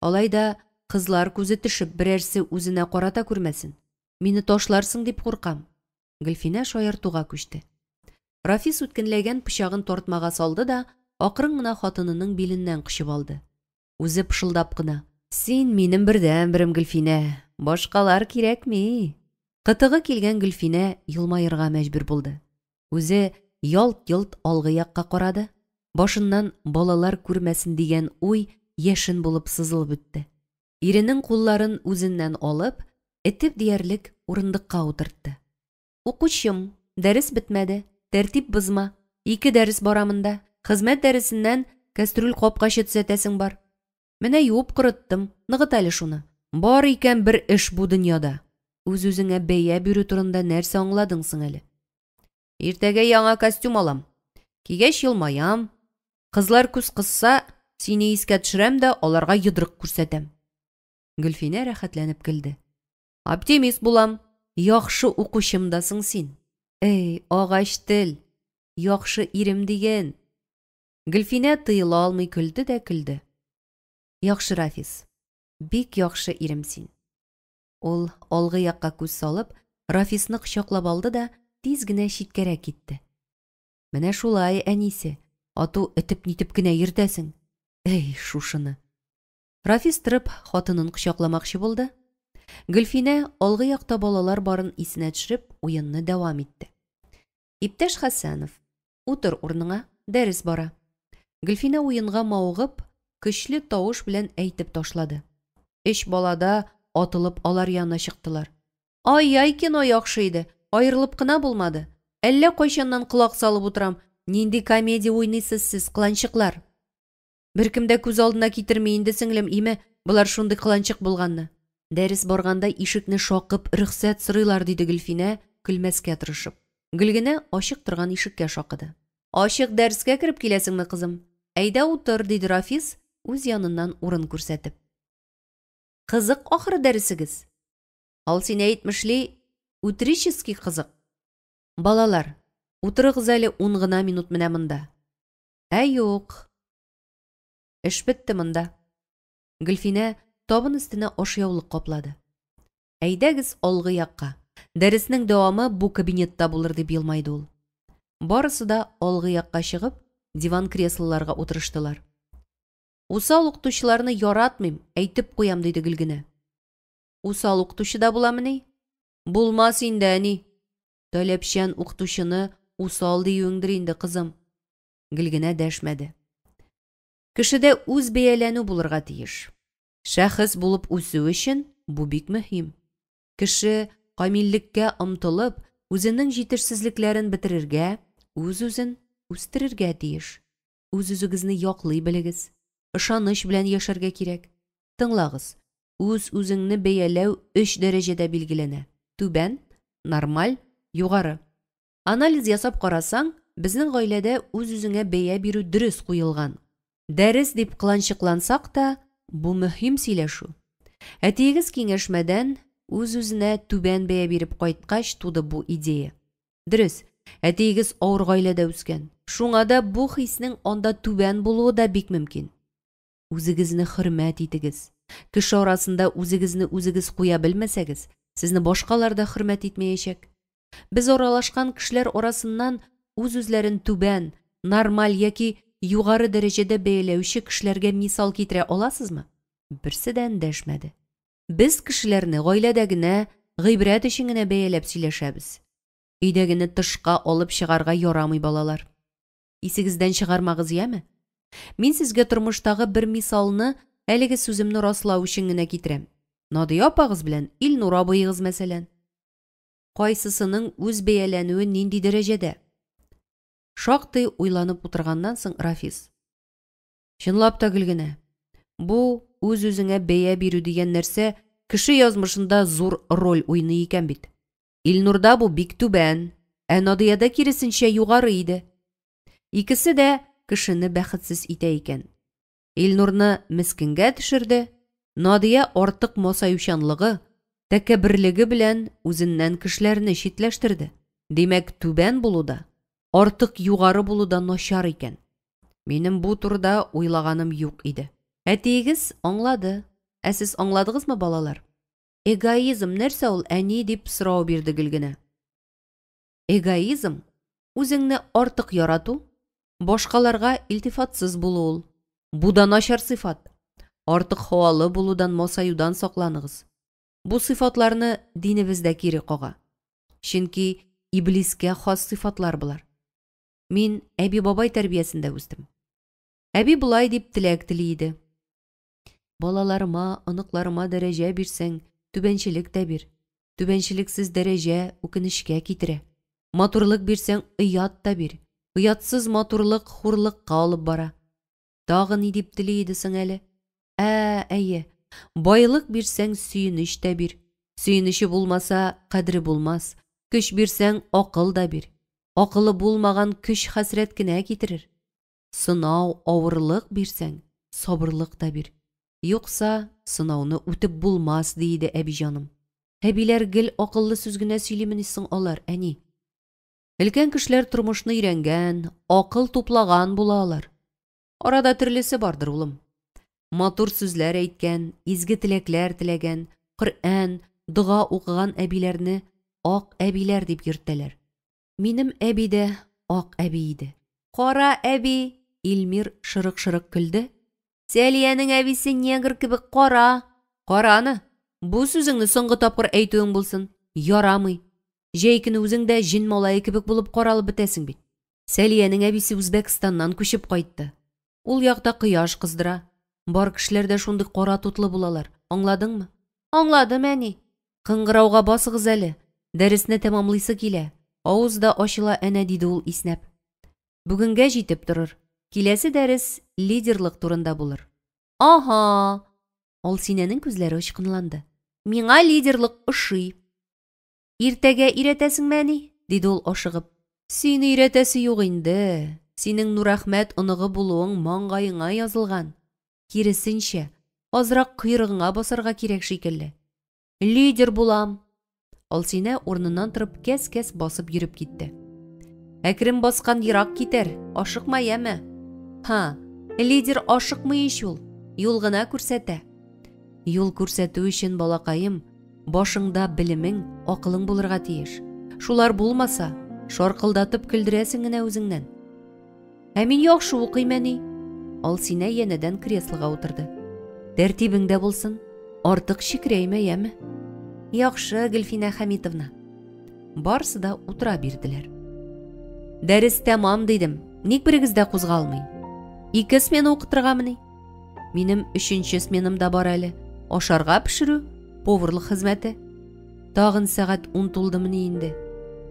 Алайда кызлар күзе төшеп берәрсе үзенә карата күрмәсен. Мине ташларсың дип куркам. Гөлфинә шаяртуга күчте. Рафис үткенләгән пычагын тартмага салды да, акрын гына хатынының биленнән кочып алды. Үзе пышылдап кына: "Син минем бердән берем, Гөлфинә. Башкалар кирәкми." Кытыгы килгән Гөлфинә елмаерга мәҗбүр булды. Үзе ялт-йолт алгы якка карады. Башыннан балалар күрмәсен дигән уй яшен булып сызылып үтте. Иренең кулларын үзеннән алып, этеп диярлек урындыкка утыртты. Укучым, дәрес бетмәде. Тәртип бозма. 2 дәрес барамында. Хезмәт дәресеннән кастрюль капкачы төзәтәсең бар. Менә юып кырыттым. Ныгыт әле шуны. Бар икән бер эш бу дөньяда. Үз-үзеңә бәя бирү турында нәрсә аңладың соң әле? Иртәгә яңа костюм алам. Кигәч елмаям. Кызлар күз кысса, сине искә төшерәм дә аларга йодрык күрсәтәм. Гөлфинә рәхәтләнеп көлде. Оптимист булам. Яхшы укучымдасың син. Эй, агач тел. Яхшы ирем дигән. Гөлфинә тыйыла алмый көлде дә көлде. Яхшы, Рафис. Бик яхшы ирем син. Ул алгы якка күз салып, Рафисны кочаклап алды да тиз генә читкәрәк китте. Менә шулай, әнисе. Ату этеп-нитеп кенә йөртәсең. Эй, шушыны. Рафис торып хатынын кочакламакчы булды. Гөлфинә алгы якта балалар барын исенә төшереп, уенны дәвам итте. Иптәш Хәсәнов, утыр урыныңа, дәрес бара. Гөлфинә уенга маугып, көчле тавыш белән әйтеп ташлады. 3 балада атылып алар янына чыктылар. Ай-яй, кино яхшы иде. Аерылып кына булмады. Әллә кайчаннан колак салып утырам. Нинди комедия уйныйсыз сез, кыланчыклар? Беркем дә күз алдына китерми инде, сеңлем, име, булар шундый кыланчык булганны. Дәрес барганда ишекне шакып рөхсәт сорыйлар, диде Гөлфинә, көлмәскә тырышып. Гөлгенә ачык торган ишеккә шакыды. Ачык дәрескә кереп киләсеңме, кызым? Әйдә утыр, диде Рафис, үз яныннан урын күрсәтеп. Кызык ахыры дәресегез. Ал син әйтмешли, утрический кызык. Балалар, утырыгыз әле 10 гына минут менә монда. Юк. Эш бетте монда. Гөлфинә табын өстенә ашъяулык каплады. Әйдәгез алгы якка. Дәреснең дәвамы бу кабинетта булыр, дип елмайды ул. Барысы да алгы якка чыгып, диван креслоларга утырыштылар. Усал укытучыларны яратмыйм, әйтеп куям, диде Гөлгенә. Усал укытучы да буламыни? Булмас инде, әни. Таләпчән укытучыны усал диюеңдер инде, кызым. Гөлгенә дәшмәде. Кешедә үз бәяләнү булырга тиеш. Шәхес булып үсү өчен бу бик мөһим. Кеше камиллеккә омтылып, үзенең җитешсезлекләрен бетерергә, үз-үзен үстерергә тиеш. Үз-үзегезне яклый белегез. Ышаныч белән яшәргә кирәк. Тыңлагыз. Үз-үзеңне бәяләү 3 дәрәҗәдә билгеләнә. Түбән, нормаль, югары. Анализ ясап карасаң, безнең гаиләдә үз-үзеңә бәя бирү дөрес куелган. Дәрес дип кыланчыклансак та, бу мөһим сөйләшү. Әтиегез киңәшмәдән үз-үзенә түбән бәя биреп кайткач туды бу идея. Дөрес, әтиегез авыр гаиләдә үскән. Шуңа да бу хиснең анда түбән булуы да бик мөмкин. Үзегезне хөрмәт итегез. Кеше арасында үзегезне үзегез куя белмәсәгез, сезне башкалар да хөрмәт итмәячәк. Без аралашкан кешеләр арасыннан үз-үзләрен түбән, нормаль яки югары дәрәҗәдә бәяләүче кешеләргә мисал китерә аласызмы? Берсе дә эндәшмәде. Без кешеләрне гаиләдә генә, гыйбрәт өчен генә бәяләп сөйләшәбез. Өйдәгене тышка алып чыгарга ярамый, балалар. Исегездән чыгармагыз, яме? Мин сезгә тормыштагы бер мисалны, әлеге сүземне раслау өчен генә китерәм. Надия апагыз белән Илнур абыегыз мәсәлән. Кайсысының үз бәяләнүе нинди дәрәҗәдә? Шактый уйланып утырганнан соң Рафис: Чынлап та гөлгенә, бу үз-үзеңә бәя бирү дигән нәрсә кеше язмышында зур роль уйный икән бит. Илнурда бу бик түбән, ә Надияда киресенчә югары иде. Икесе дә кешене бәхетсез итә икән. Илнурны мискенгә төшерде, Надия артык масаючанлыгы, тәкәбберлеге белән үзеннән кешеләрне читләштерде. Димәк, түбән булуда, артык югары булуда начар икән. Минем бу турыда уйлаганым юк иде. Әтиегез аңлады. Ә сез аңладыгызмы, балалар? Эгоизм нәрсә ул, әни, дип сорау бирде Гөлгенә. Эгоизм үзеңне артык ярату, башкаларга илтифатсыз булу ул. Бу да начар сыйфат. Артык һавалы булудан, масаюдан сакланыгыз. Бу сыйфатларны динебездә кире кага. Чөнки иблискә хас сыйфатлар булар. Мин әби бабай тәрбиясендә үстем. Әби булай дип теләк тели иде. Балаларыма, оныкларыма дәрәҗә бирсәң, түбәнчелек тә бир. Түбәнчелексез дәрәҗә үкенешкә китерә. Матурлык бирсәң, оят та бир. Оятсыз матурлык хурлыкка алып бара. Тагы ни дип тели иде соң әле? Әйе. Байлык бирсәң, сөенеч тә бир. Сөенече булмаса, кадре булмас. Көч бирсәң, акыл да бир. Акылы булмаган көч хәсрәт кенә китерер. Сынау, авырлык бирсәң, сабырлык та бир. Юкса, сынауны үтеп булмас, диде әби җаным. Әбиләр гел акыллы сүз генә сөйлиме соң алар, әни? Өлкән кешеләр тормышны өйрәнгән, акыл туплаган булалар. Арада төрлесе бардыр, улым. Матур сүзләр әйткән, изге теләкләр теләгән, Коръән, дуга укыган әбиләрне ак әбиләр дип йөртәләр. Минем әби дә ак әби иде. Кара әби, Илмир шырык-шырык көлде. Сәлиянең әбисе негр кебек кара. Караны, бу сүзеңне соңгы тапкыр әйтүең булсын. Ярамый. Җәй көне үзең дә җин малае кебек булып каралып бетәсең бит. Сәлиянең әбисе Үзбәкстаннан күчеп кайтты. Ул якта кояш кыздыра. Бар кешеләр дә шундый кара тутлы булалар. Аңладыңмы? Аңладым, әни. Кыңгырауга басыгыз әле. Дәресне тәмамлыйсы килә. Авызда ачыла әнә, диде ул иснәп. Бүгенгә җитеп торыр. Киләсе дәрес лидерлык турында булыр. Аха! Алсинәнең күзләре очкынланды. Миңа лидерлык ошый. Иртәгә өйрәтәсеңме, әни? Диде ул ашыгып. Сине өйрәтәсе юк инде. Синең Нурәхмәт оныгы булуың маңгаеңа язылган. Киресенчә, азрак койрыгыңа басарга кирәк шикелле. Лидер булам. Алсинә урыныннан торып кәс-кәс басып йөреп китте. Әкрем баскан ерак китәр, ашыкма, яме? Лидер ашыкмый ич ул, юл гына күрсәтә. Юл күрсәтү өчен, балакаем, башыңда белемең, акылың булырга тиеш. Шулар булмаса, шаркылдатып көлдерәсең генә үзеңнән. Ә мин яхшы укыйм, әни. Алсинә янәдән креслога утырды. Тәртибеңдә булсын, артык шикрәймә, яме? Яхшы, Гөлфинә Хәмитовна. Барсы да утыра бирделәр. Дәрес тәмам, дидем. Ник берегез дә кузгалмый? 2 смена укытыргамыни? Минем 3нче сменам да бар әле. Ашарга пешерү, поварлык хезмәте. Тагын сәгать 10 тулдымыни инде.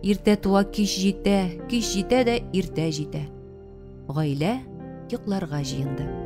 Иртә туа, кич җитә дә иртә җитә. Гаилә йокларга җыенды.